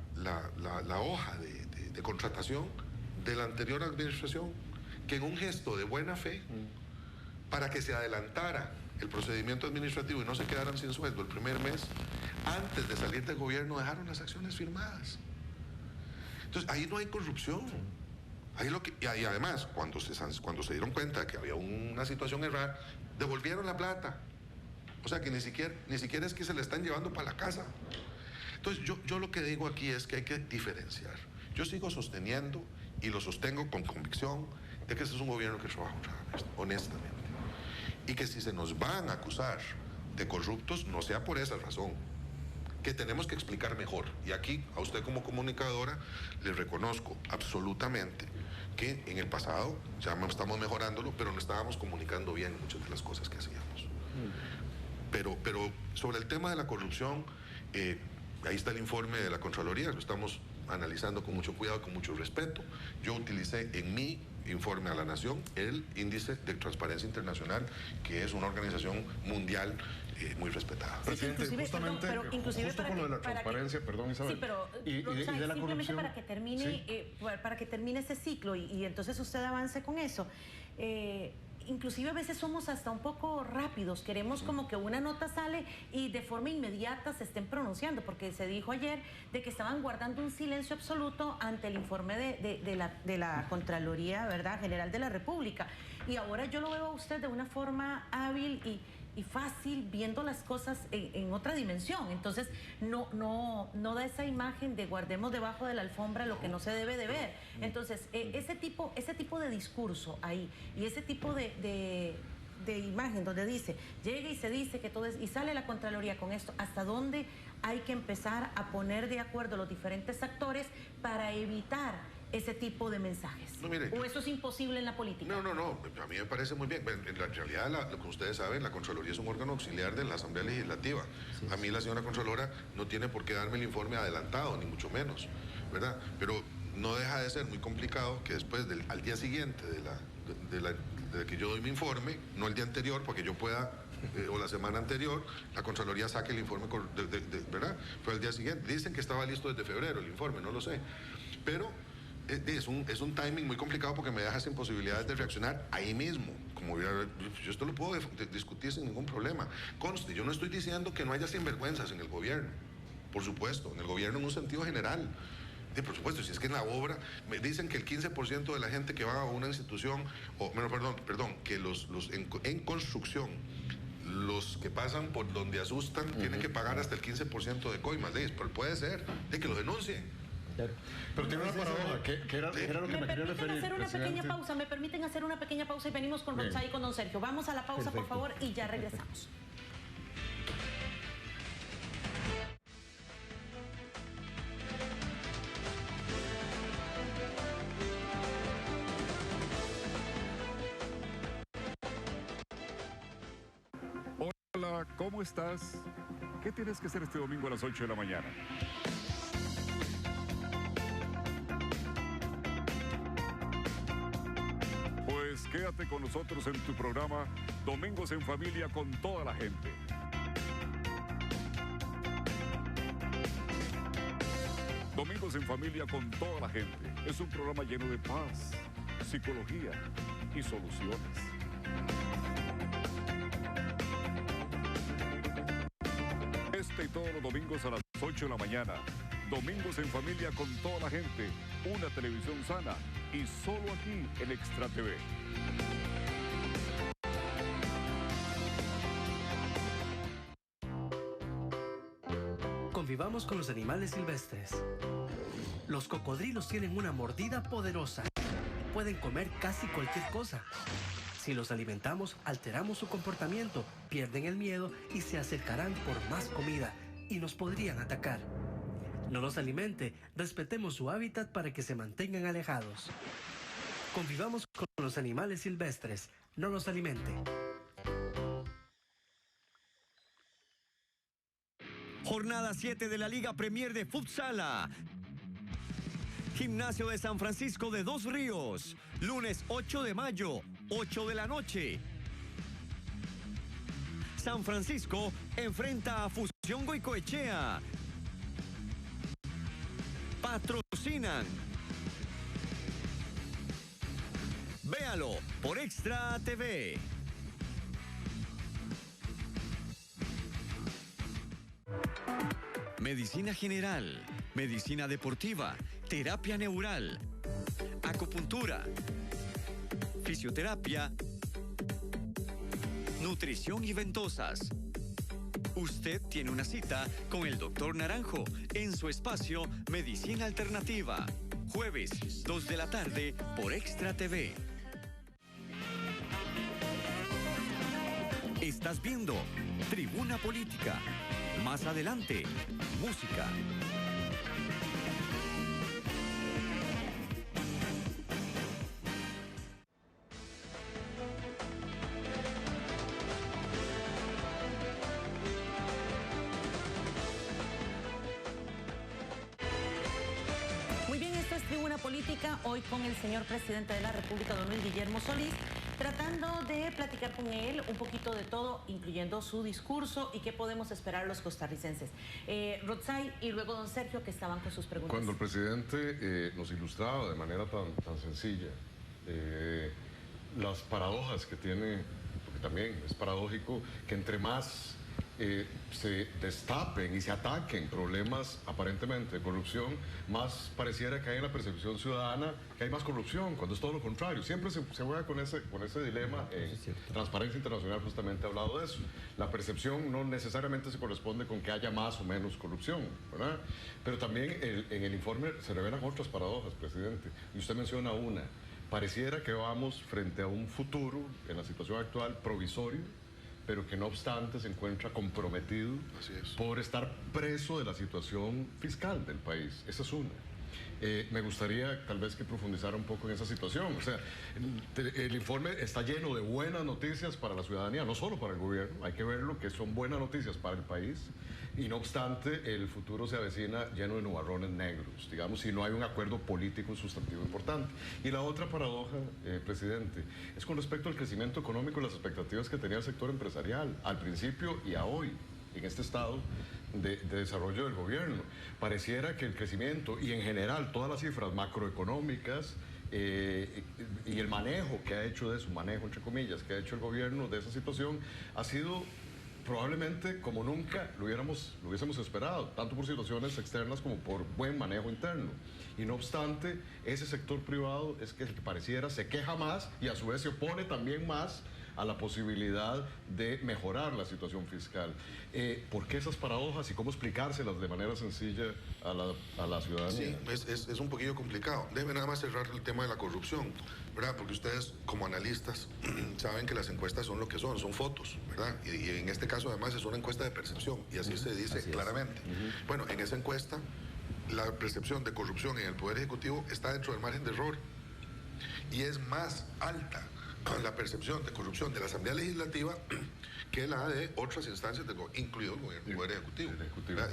hoja de contratación de la anterior administración, que en un gesto de buena fe, para que se adelantara el procedimiento administrativo y no se quedaran sin sueldo el primer mes, antes de salir del gobierno dejaron las acciones firmadas. Entonces, ahí no hay corrupción. Y además, cuando se dieron cuenta que había una situación errada, devolvieron la plata. O sea que ni siquiera es que se le están llevando para la casa. Entonces, yo lo que digo aquí es que hay que diferenciar. Yo sigo sosteniendo, y lo sostengo con convicción, de que este es un gobierno que trabaja honestamente. Y que si se nos van a acusar de corruptos, no sea por esa razón, que tenemos que explicar mejor. Y aquí, a usted como comunicadora, le reconozco absolutamente que en el pasado ya estamos mejorándolo, pero no estábamos comunicando bien muchas de las cosas que hacíamos. Pero sobre el tema de la corrupción, ahí está el informe de la Contraloría, lo estamos analizando con mucho cuidado, con mucho respeto. Yo utilicé en mi informe a la Nación el índice de transparencia internacional, que es una organización mundial muy respetada. Presidente, justamente, inclusive justo con lo de la transparencia, perdón, Isabel, sí, pero y de la simplemente corrupción, para que termine, ¿sí? Para que termine ese ciclo y entonces usted avance con eso. Inclusive a veces somos hasta un poco rápidos, queremos como que una nota sale y de forma inmediata se estén pronunciando, porque se dijo ayer de que estaban guardando un silencio absoluto ante el informe de la Contraloría, ¿verdad?, General de la República. Y ahora yo lo veo a usted de una forma hábil y fácil, viendo las cosas en otra dimensión. Entonces no da esa imagen de guardemos debajo de la alfombra lo que no se debe de ver. Entonces ese tipo de discurso ahí y ese tipo de imagen donde dice, llega y se dice que todo es, y sale la Contraloría con esto, ¿hasta dónde hay que empezar a poner de acuerdo los diferentes actores para evitar ese tipo de mensajes? No, mire, ¿O eso es imposible en la política? No, a mí me parece muy bien. En la realidad, como ustedes saben, la Contraloría es un órgano auxiliar de la Asamblea Legislativa. Sí. A mí la señora Contralora no tiene por qué darme el informe adelantado, ni mucho menos, ¿verdad? Pero no deja de ser muy complicado que después, al día siguiente de que yo doy mi informe, no el día anterior, porque yo pueda, o la semana anterior, la Contraloría saque el informe, ¿verdad? Fue al día siguiente. Dicen que estaba listo desde febrero el informe, no lo sé. Pero es un timing muy complicado porque me deja sin posibilidades de reaccionar ahí mismo. Como yo esto lo puedo discutir sin ningún problema. Conste, yo no estoy diciendo que no haya sinvergüenzas en el gobierno. Por supuesto, en el gobierno en un sentido general. Por supuesto, si es que en la obra me dicen que el 15% de la gente que va a una institución, perdón, que en construcción, los que pasan por donde asustan, tienen que pagar hasta el 15% de coimas. Pero puede ser de que lo denuncien. Pero tiene una paradoja, que era lo que me quería referir. Me permiten hacer una pequeña pausa y venimos con Roxay y con don Sergio. Vamos a la pausa, perfecto, por favor, y ya regresamos. Hola, ¿cómo estás? ¿Qué tienes que hacer este domingo a las 8 de la mañana? Pues quédate con nosotros en tu programa Domingos en Familia con toda la gente. Domingos en Familia con toda la gente. Es un programa lleno de paz, psicología y soluciones. Este y todos los domingos a las 8 de la mañana. Domingos en Familia con toda la gente. Una televisión sana y solo aquí en Extra TV. Convivamos con los animales silvestres. Los cocodrilos tienen una mordida poderosa. Pueden comer casi cualquier cosa. Si los alimentamos, alteramos su comportamiento, pierden el miedo y se acercarán por más comida y nos podrían atacar. No los alimente, respetemos su hábitat para que se mantengan alejados. Convivamos con los animales silvestres, no los alimente. Jornada 7 de la Liga Premier de Futsala. Gimnasio de San Francisco de Dos Ríos. Lunes 8 de mayo, 8 de la noche. San Francisco enfrenta a Fusión Goicoechea. Patrocinan. Véalo por Extra TV. Medicina general, medicina deportiva, terapia neural, acupuntura, fisioterapia, nutrición y ventosas. Usted tiene una cita con el Dr. Naranjo en su espacio Medicina Alternativa. Jueves, 2 de la tarde por Extra TV. Estás viendo Tribuna Política. Más adelante, música. Muy bien, esto es Tribuna Política, hoy con el señor presidente de la República, don Luis Guillermo Solís, tratando de platicar con él un poquito de todo, incluyendo su discurso y qué podemos esperar los costarricenses. Rotzai y luego don Sergio, que estaban con sus preguntas. Cuando el presidente nos ilustraba de manera tan sencilla las paradojas que tiene, porque también es paradójico que entre más se destapen y se ataquen problemas aparentemente de corrupción, más pareciera que hay en la percepción ciudadana que hay más corrupción, cuando es todo lo contrario. Siempre se juega con ese dilema. Transparencia Internacional justamente ha hablado de eso. La percepción no necesariamente se corresponde con que haya más o menos corrupción, ¿verdad? Pero también en el informe se revelan otras paradojas, presidente, y usted menciona una. Pareciera que vamos frente a un futuro, en la situación actual, provisorio, pero que no obstante se encuentra comprometido por estar preso de la situación fiscal del país. Esa es una. Me gustaría tal vez que profundizara un poco en esa situación. O sea, el informe está lleno de buenas noticias para la ciudadanía, no solo para el gobierno. Hay que verlo que son buenas noticias para el país y no obstante el futuro se avecina lleno de nubarrones negros, digamos, si no hay un acuerdo político sustantivo importante. Y la otra paradoja, presidente, es con respecto al crecimiento económico y las expectativas que tenía el sector empresarial al principio y a hoy, en este estado de desarrollo del gobierno. Pareciera que el crecimiento y en general todas las cifras macroeconómicas y el manejo que ha hecho de eso, manejo entre comillas, que ha hecho el gobierno de esa situación, ha sido probablemente como nunca lo hubiésemos esperado, tanto por situaciones externas como por buen manejo interno. Y no obstante, ese sector privado es que pareciera se queja más y a su vez se opone también más a la posibilidad de mejorar la situación fiscal. ¿Por qué esas paradojas y cómo explicárselas de manera sencilla a la ciudadanía? Sí, es un poquillo complicado. Debe nada más cerrar el tema de la corrupción, ¿verdad? Porque ustedes, como analistas, saben que las encuestas son lo que son fotos, ¿verdad? Y en este caso, además, es una encuesta de percepción, y así se dice claramente. Bueno, en esa encuesta, la percepción de corrupción en el Poder Ejecutivo está dentro del margen de error, y es más alta la percepción de corrupción de la Asamblea Legislativa que la de otras instancias, incluido el Poder Ejecutivo.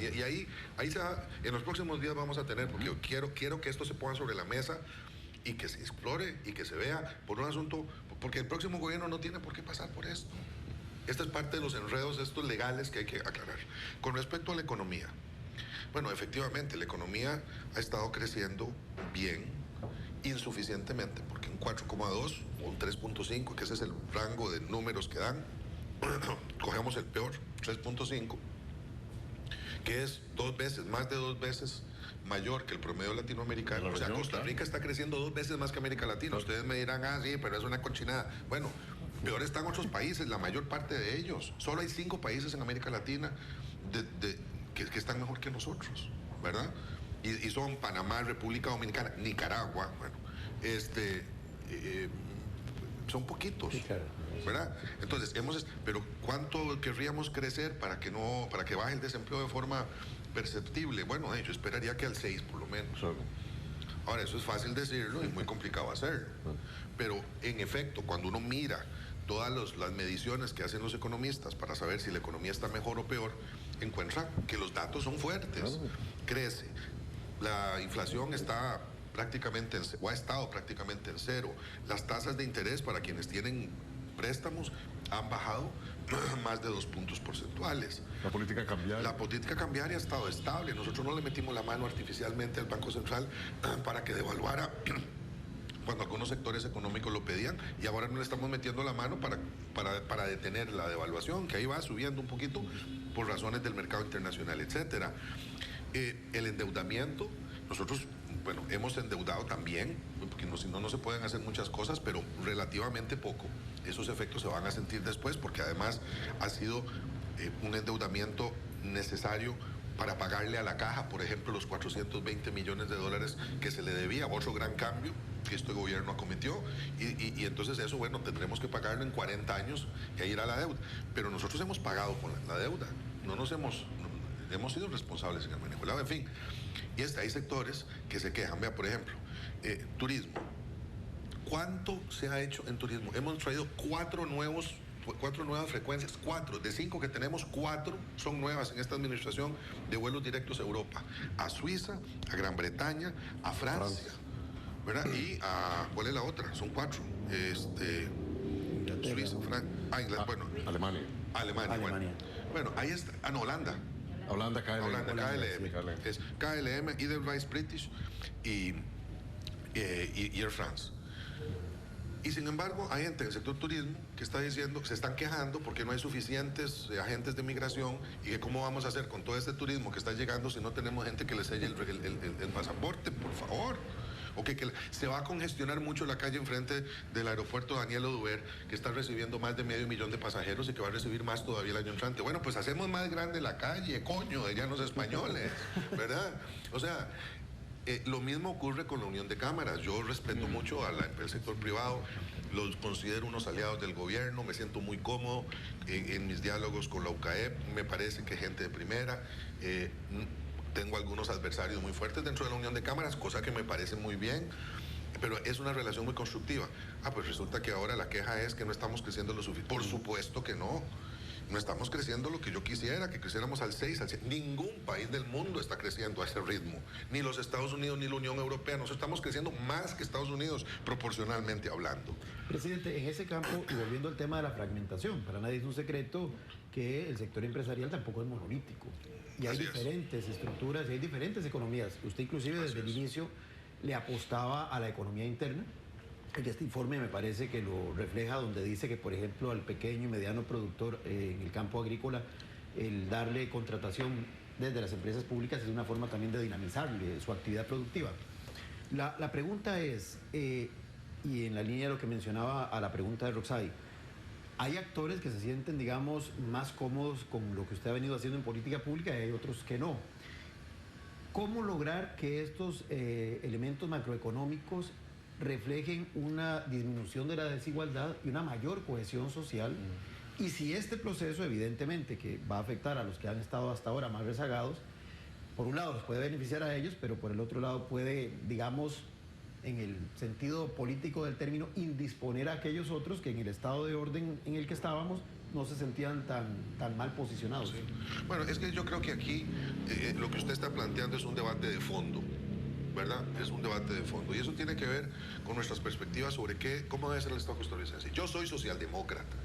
Y ahí se va, en los próximos días vamos a tener, porque quiero que esto se ponga sobre la mesa y que se explore y que se vea por un asunto, porque el próximo gobierno no tiene por qué pasar por esto. Esta es parte de los enredos estos legales que hay que aclarar. Con respecto a la economía, Bueno, efectivamente, la economía ha estado creciendo bien, insuficientemente, porque un 4,2 o un 3,5, que ese es el rango de números que dan, cogemos el peor, 3,5, que es más de dos veces mayor que el promedio latinoamericano. O sea, Costa Rica está creciendo 2 veces más que América Latina. Ustedes me dirán, sí, pero es una cochinada. Bueno, peor están otros países, la mayor parte de ellos. Solo hay 5 países en América Latina que están mejor que nosotros, ¿verdad? Y son Panamá, República Dominicana, Nicaragua, bueno, son poquitos, ¿verdad? Entonces, pero ¿cuánto querríamos crecer para que baje el desempleo de forma perceptible? Bueno, yo esperaría que al 6 por lo menos. Ahora, eso es fácil decirlo y muy complicado hacerlo. Pero, en efecto, cuando uno mira todas las mediciones que hacen los economistas para saber si la economía está mejor o peor, encuentran que los datos son fuertes. Crece. La inflación está prácticamente o ha estado prácticamente en cero. Las tasas de interés para quienes tienen préstamos han bajado más de 2 puntos porcentuales. La política cambiaria. La política cambiaria ha estado estable. Nosotros no le metimos la mano artificialmente al Banco Central para que devaluara cuando algunos sectores económicos lo pedían, y ahora no le estamos metiendo la mano para detener la devaluación, que ahí va subiendo un poquito por razones del mercado internacional, etcétera. El endeudamiento, nosotros, bueno, hemos endeudado también, porque si no, no se pueden hacer muchas cosas, pero relativamente poco. Esos efectos se van a sentir después, porque además ha sido un endeudamiento necesario para pagarle a la caja, por ejemplo, los 420 millones de dólares que se le debía, otro gran cambio que este gobierno acometió, y entonces eso, bueno, tendremos que pagarlo en 40 años y ahí irá la deuda. Pero nosotros hemos pagado con la deuda, hemos sido responsables en el manejo. En fin, y hay sectores que se quejan. Vea, por ejemplo, turismo. ¿Cuánto se ha hecho en turismo? Hemos traído 4 nuevas frecuencias, 4 de 5 que tenemos, 4 son nuevas en esta administración de vuelos directos a Europa, a Suiza, a Gran Bretaña, a Francia, ¿verdad? Y ¿cuál es la otra? Son 4. Suiza, Francia, bueno, Alemania. Bueno, ahí está. Holanda. Holanda, KLM. Es KLM, Edelweiss British y Air France. Y sin embargo, hay gente del sector turismo que está diciendo, se están quejando porque no hay suficientes agentes de migración, y que cómo vamos a hacer con todo este turismo que está llegando si no tenemos gente que le selle el pasaporte, por favor. O que se va a congestionar mucho la calle enfrente del aeropuerto Daniel Oduber, que está recibiendo más de 500,000 de pasajeros y que va a recibir más todavía el año entrante. Bueno, pues hacemos más grande la calle, coño, dirían los españoles, ¿verdad? O sea, lo mismo ocurre con la unión de cámaras. Yo respeto mucho al sector privado, los considero unos aliados del gobierno, me siento muy cómodo en mis diálogos con la UCAEP, me parece que gente de primera. Tengo algunos adversarios muy fuertes dentro de la unión de cámaras, cosa que me parece muy bien, pero es una relación muy constructiva. Pues resulta que ahora la queja es que no estamos creciendo lo suficiente. Por supuesto que no. No estamos creciendo lo que yo quisiera, que creciéramos al 6, al 7. Ningún país del mundo está creciendo a ese ritmo. Ni los Estados Unidos, ni la Unión Europea. Nosotros estamos creciendo más que Estados Unidos, proporcionalmente hablando. Presidente, en ese campo, y volviendo al tema de la fragmentación, para nadie es un secreto que el sector empresarial tampoco es monolítico. Y hay diferentes estructuras y hay diferentes economías. Usted inclusive desde el inicio le apostaba a la economía interna. Y este informe me parece que lo refleja, donde dice que, por ejemplo, al pequeño y mediano productor en el campo agrícola, el darle contratación desde las empresas públicas es una forma también de dinamizarle su actividad productiva. La pregunta es, y en la línea de lo que mencionaba a la pregunta de Roxay, hay actores que se sienten, digamos, más cómodos con lo que usted ha venido haciendo en política pública y hay otros que no. ¿Cómo lograr que estos elementos macroeconómicos reflejen una disminución de la desigualdad y una mayor cohesión social? Y si este proceso, evidentemente, que va a afectar a los que han estado hasta ahora más rezagados, por un lado los puede beneficiar a ellos, pero por el otro lado puede, digamos, en el sentido político del término, indisponer a aquellos otros que en el estado de orden en el que estábamos no se sentían tan mal posicionados. Sí. Bueno, es que yo creo que aquí lo que usted está planteando es un debate de fondo, ¿verdad? Es un debate de fondo. Y eso tiene que ver con nuestras perspectivas sobre cómo debe ser el Estado costarricense. Yo soy socialdemócrata.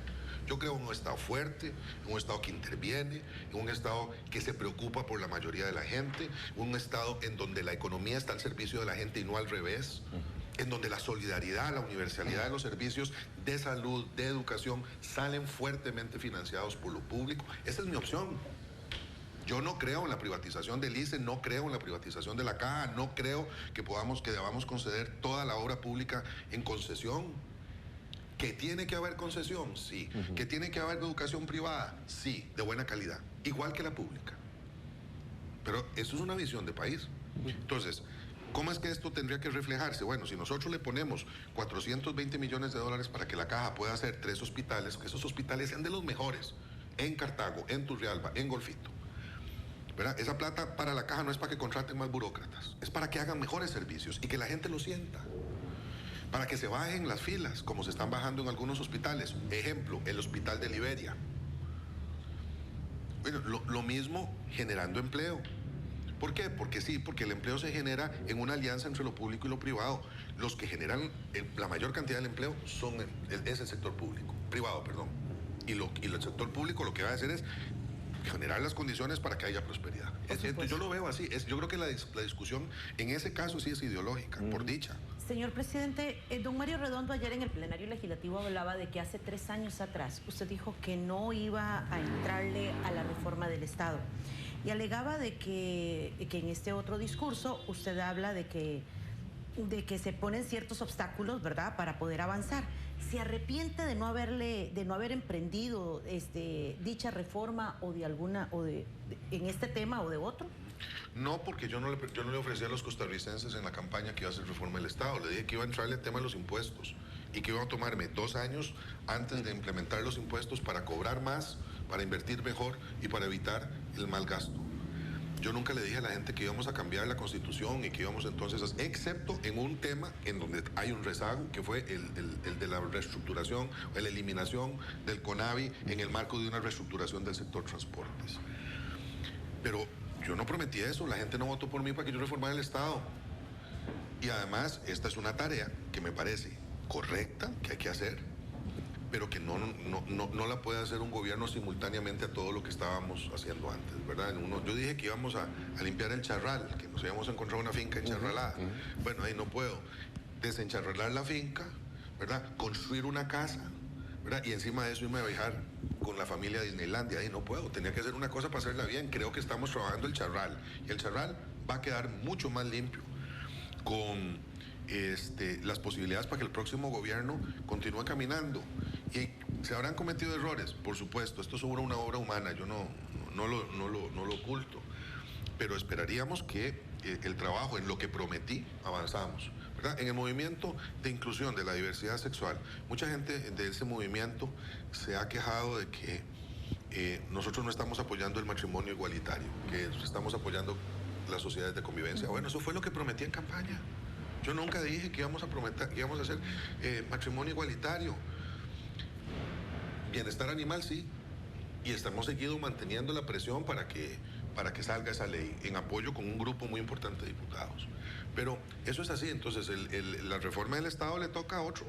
Yo creo en un Estado fuerte, en un Estado que interviene, en un Estado que se preocupa por la mayoría de la gente, un Estado en donde la economía está al servicio de la gente y no al revés, en donde la solidaridad, la universalidad de los servicios de salud, de educación, salen fuertemente financiados por lo público. Esa es mi opción. Yo no creo en la privatización del ICE, no creo en la privatización de la Caja, no creo que debamos conceder toda la obra pública en concesión. ¿Que tiene que haber concesión? Sí. ¿Que tiene que haber educación privada? Sí, de buena calidad, igual que la pública. Pero eso es una visión de país. Entonces, ¿cómo es que esto tendría que reflejarse? Bueno, si nosotros le ponemos 420 millones de dólares para que la Caja pueda hacer 3 hospitales, que esos hospitales sean de los mejores, en Cartago, en Turrialba, en Golfito, ¿verdad? Esa plata para la Caja no es para que contraten más burócratas, es para que hagan mejores servicios y que la gente lo sienta. Para que se bajen las filas, como se están bajando en algunos hospitales. Ejemplo, el Hospital de Liberia. Bueno, lo mismo generando empleo. ¿Por qué? Porque sí, porque el empleo se genera en una alianza entre lo público y lo privado. Los que generan la mayor cantidad del empleo es el sector público, privado, perdón. Y el sector público lo que va a hacer es generar las condiciones para que haya prosperidad. Yo lo veo así. Yo creo que la discusión en ese caso sí es ideológica, por dicha. Señor presidente, don Mario Redondo ayer en el plenario legislativo hablaba de que hace 3 años atrás usted dijo que no iba a entrarle a la reforma del Estado y alegaba de que en este otro discurso usted habla de que se ponen ciertos obstáculos, ¿verdad?, para poder avanzar. ¿Se arrepiente de no haber emprendido dicha reforma o en este tema o de otro? No, porque yo no le ofrecí a los costarricenses en la campaña que iba a hacer reforma del Estado. Le dije que iba a entrarle al tema de los impuestos y que iba a tomarme 2 años antes de implementar los impuestos para cobrar más, para invertir mejor y para evitar el mal gasto. Yo nunca le dije a la gente que íbamos a cambiar la Constitución y que íbamos entonces, excepto en un tema en donde hay un rezago, que fue el de la reestructuración o la eliminación del CONAVI en el marco de una reestructuración del sector transportes. Pero yo no prometí eso, la gente no votó por mí para que yo reformara el Estado. Y además, esta es una tarea que me parece correcta, que hay que hacer, pero que no la puede hacer un gobierno simultáneamente a todo lo que estábamos haciendo antes, ¿verdad? Yo dije que íbamos a limpiar el charral, que nos habíamos encontrado una finca encharralada. Bueno, ahí no puedo desencharralar la finca, ¿verdad? Construir una casa, ¿verdad? Y encima de eso irme a viajar con la familia a Disneylandia. Ahí no puedo, tenía que hacer una cosa para hacerla bien. Creo que estamos trabajando el charral y el charral va a quedar mucho más limpio con las posibilidades para que el próximo gobierno continúe caminando. Y se habrán cometido errores, por supuesto, esto es una obra humana, yo no lo oculto, pero esperaríamos que el trabajo en lo que prometí avanzamos, ¿verdad? En el movimiento de inclusión de la diversidad sexual, mucha gente de ese movimiento se ha quejado de que nosotros no estamos apoyando el matrimonio igualitario, que estamos apoyando las sociedades de convivencia. Bueno, eso fue lo que prometí en campaña. Yo nunca dije que íbamos a hacer matrimonio igualitario. Bienestar animal sí, y estamos seguido manteniendo la presión para que salga esa ley, en apoyo con un grupo muy importante de diputados. Pero eso es así, entonces la reforma del Estado le toca a otro.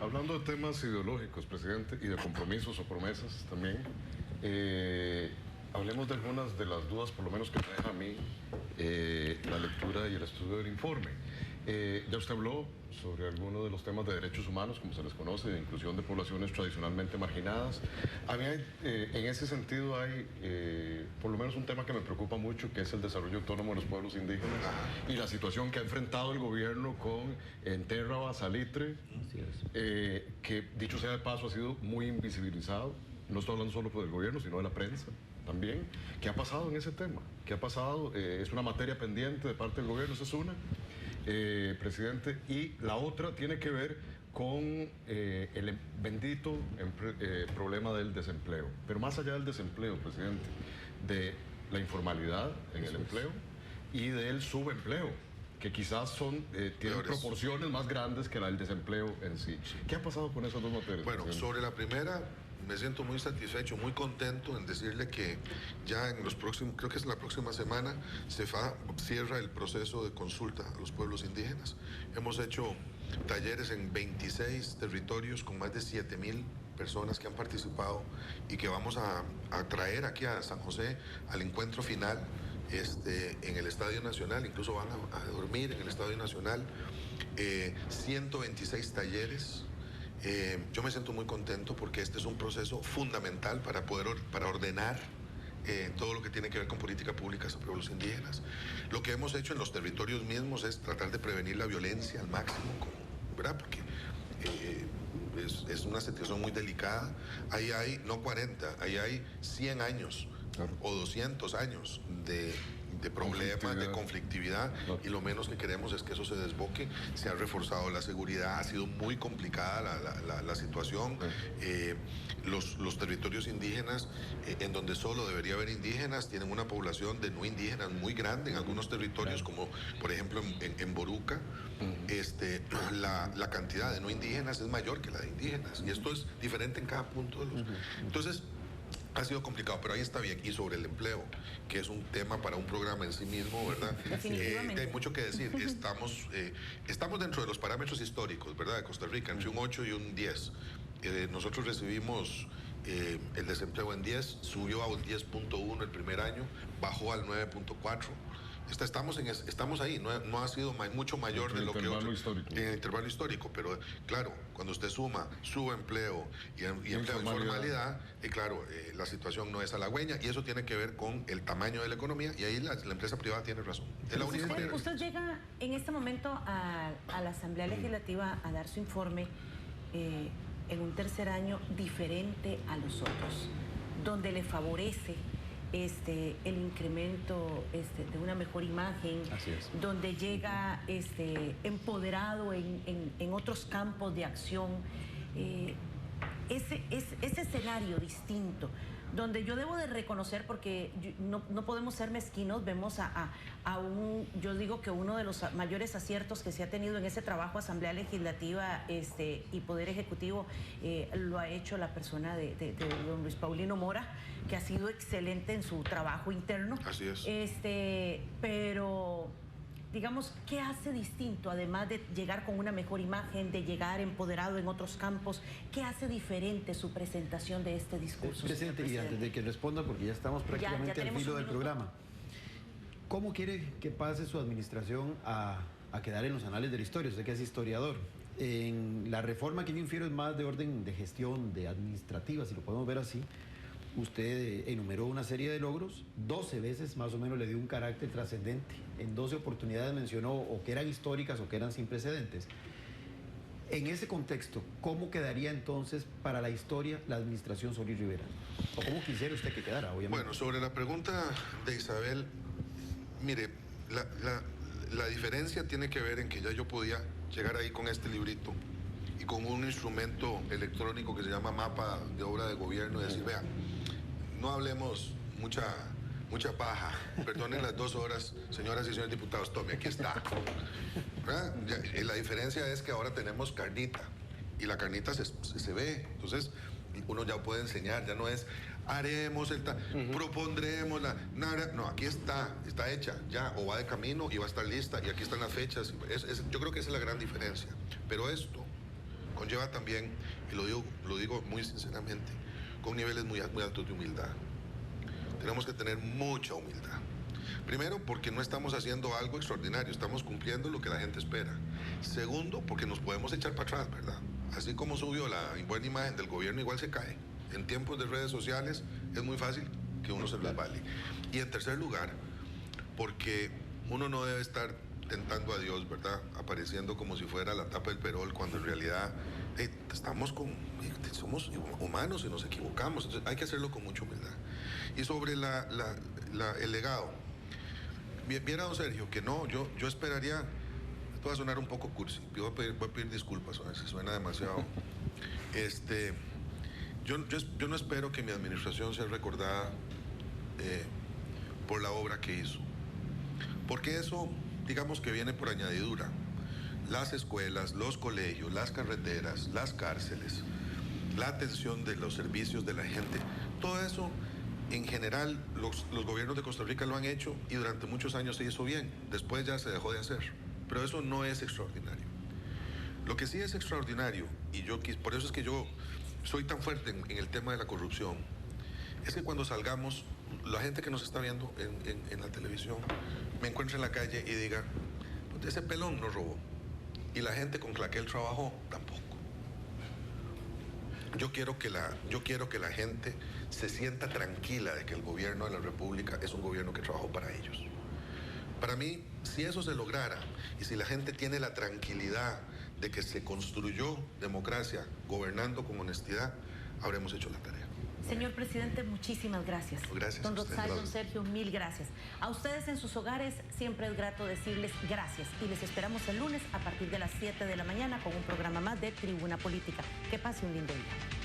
Hablando de temas ideológicos, presidente, y de compromisos o promesas también, hablemos de algunas de las dudas, por lo menos que me deja a mí, la lectura y el estudio del informe. Ya usted habló sobre algunos de los temas de derechos humanos, como se les conoce, de inclusión de poblaciones tradicionalmente marginadas. A mí en ese sentido hay por lo menos un tema que me preocupa mucho, que es el desarrollo autónomo de los pueblos indígenas y la situación que ha enfrentado el gobierno con Entérraba, Salitre, que dicho sea de paso ha sido muy invisibilizado. No estoy hablando solo del gobierno, sino de la prensa también. ¿Qué ha pasado en ese tema? ¿Qué ha pasado? ¿Es una materia pendiente de parte del gobierno? Esa es una. Presidente, y la otra tiene que ver con el bendito problema del desempleo, pero más allá del desempleo, presidente, de la informalidad en el empleo y del subempleo, que quizás tienen proporciones más grandes que la del desempleo en sí. ¿Qué ha pasado con esas dos materias? Bueno, presidente? Sobre la primera, me siento muy satisfecho, muy contento en decirle que ya en los próximos, creo que es la próxima semana, cierra el proceso de consulta a los pueblos indígenas. Hemos hecho talleres en 26 territorios con más de 7,000 personas que han participado y que vamos a traer aquí a San José al encuentro final en el Estadio Nacional. Incluso van a dormir en el Estadio Nacional. 126 talleres. Yo me siento muy contento porque este es un proceso fundamental para ordenar todo lo que tiene que ver con política pública sobre pueblos indígenas. Lo que hemos hecho en los territorios mismos es tratar de prevenir la violencia al máximo, ¿verdad? Porque es una situación muy delicada. Ahí hay, no 40, ahí hay 100 años, claro, o 200 años de problemas, de conflictividad, claro, y lo menos que queremos es que eso se desboque. Se ha reforzado la seguridad, ha sido muy complicada la situación. Los territorios indígenas, en donde solo debería haber indígenas, tienen una población de no indígenas muy grande. En algunos territorios, como por ejemplo en Boruca, la cantidad de no indígenas es mayor que la de indígenas, y esto es diferente en cada punto de los... Entonces, ha sido complicado, pero ahí está bien. Y sobre el empleo, que es un tema para un programa en sí mismo, ¿verdad? Hay mucho que decir. Estamos dentro de los parámetros históricos, ¿verdad?, de Costa Rica, entre un 8 y un 10. Nosotros recibimos el desempleo en 10, subió a un 10.1 el primer año, bajó al 9.4. Estamos ahí, no ha sido mucho mayor de lo que en el intervalo histórico, pero claro, cuando usted suma su empleo y empleo en formalidad, claro, la situación no es halagüeña, y eso tiene que ver con el tamaño de la economía, y ahí la empresa privada tiene razón. Es la única manera. Usted llega en este momento a la Asamblea Legislativa a dar su informe en un tercer año diferente a los otros, donde le favorece el incremento de una mejor imagen, donde llega empoderado en otros campos de acción. Ese escenario distinto, donde yo debo de reconocer, porque no podemos ser mezquinos, vemos yo digo que uno de los mayores aciertos que se ha tenido en ese trabajo, Asamblea Legislativa y Poder Ejecutivo, lo ha hecho la persona de don Luis Paulino Mora, que ha sido excelente en su trabajo interno. Así es. Pero digamos, ¿qué hace distinto, además de llegar con una mejor imagen, de llegar empoderado en otros campos? ¿Qué hace diferente su presentación de este discurso? Presidente, y antes de que responda, porque ya estamos prácticamente al filo del programa, ¿cómo quiere que pase su administración a quedar en los anales de la historia? Usted que es historiador. En la reforma que yo infiero es más de orden de gestión, de administrativa, si lo podemos ver así. Usted enumeró una serie de logros, 12 veces más o menos le dio un carácter trascendente, en 12 oportunidades mencionó o que eran históricas o que eran sin precedentes. En ese contexto, ¿cómo quedaría entonces para la historia la administración Solís Rivera? ¿O cómo quisiera usted que quedara, obviamente? Bueno, sobre la pregunta de Isabel, mire, la diferencia tiene que ver en que ya yo podía llegar ahí con este librito y con un instrumento electrónico que se llama mapa de obra de gobierno, y decir, vea, no hablemos mucha paja, perdonen las 2 horas, señoras y señores diputados, tome, aquí está. La diferencia es que ahora tenemos carnita, y la carnita se ve, entonces uno ya puede enseñar, ya no es haremos propondremos no, aquí está hecha ya, o va de camino y va a estar lista, y aquí están las fechas. Yo creo que esa es la gran diferencia, pero esto conlleva también, y lo digo muy sinceramente, con niveles muy altos de humildad. Tenemos que tener mucha humildad. Primero, porque no estamos haciendo algo extraordinario, estamos cumpliendo lo que la gente espera. Segundo, porque nos podemos echar para atrás, ¿verdad? Así como subió la buena imagen del gobierno, igual se cae. En tiempos de redes sociales es muy fácil que uno se resbale. Y en tercer lugar, porque uno no debe estar tentando a Dios, ¿verdad? Apareciendo como si fuera la tapa del perol, cuando en realidad somos humanos y nos equivocamos. Entonces hay que hacerlo con mucha humildad. Y sobre el legado, viera, don Sergio, que no, yo esperaría, esto va a sonar un poco cursi, voy a pedir disculpas, a ver si suena demasiado. Yo no espero que mi administración sea recordada por la obra que hizo, porque eso, digamos que viene por añadidura. Las escuelas, los colegios, las carreteras, las cárceles, la atención de los servicios de la gente, todo eso, en general, los gobiernos de Costa Rica lo han hecho, y durante muchos años se hizo bien. Después ya se dejó de hacer, pero eso no es extraordinario. Lo que sí es extraordinario, y por eso es que yo soy tan fuerte en el tema de la corrupción es que cuando salgamos, la gente que nos está viendo en la televisión me encuentre en la calle y diga, pues ese pelón no robó. Y la gente con la que él trabajó tampoco. Yo quiero que la gente se sienta tranquila de que el gobierno de la República es un gobierno que trabajó para ellos. Para mí, si eso se lograra y si la gente tiene la tranquilidad de que se construyó democracia gobernando con honestidad, habremos hecho la tarea. Señor presidente, muchísimas gracias. Gracias. Don a usted. Roxal, don Sergio, mil gracias. A ustedes en sus hogares siempre es grato decirles gracias y les esperamos el lunes a partir de las 7 de la mañana con un programa más de Tribuna Política. Que pase un lindo día.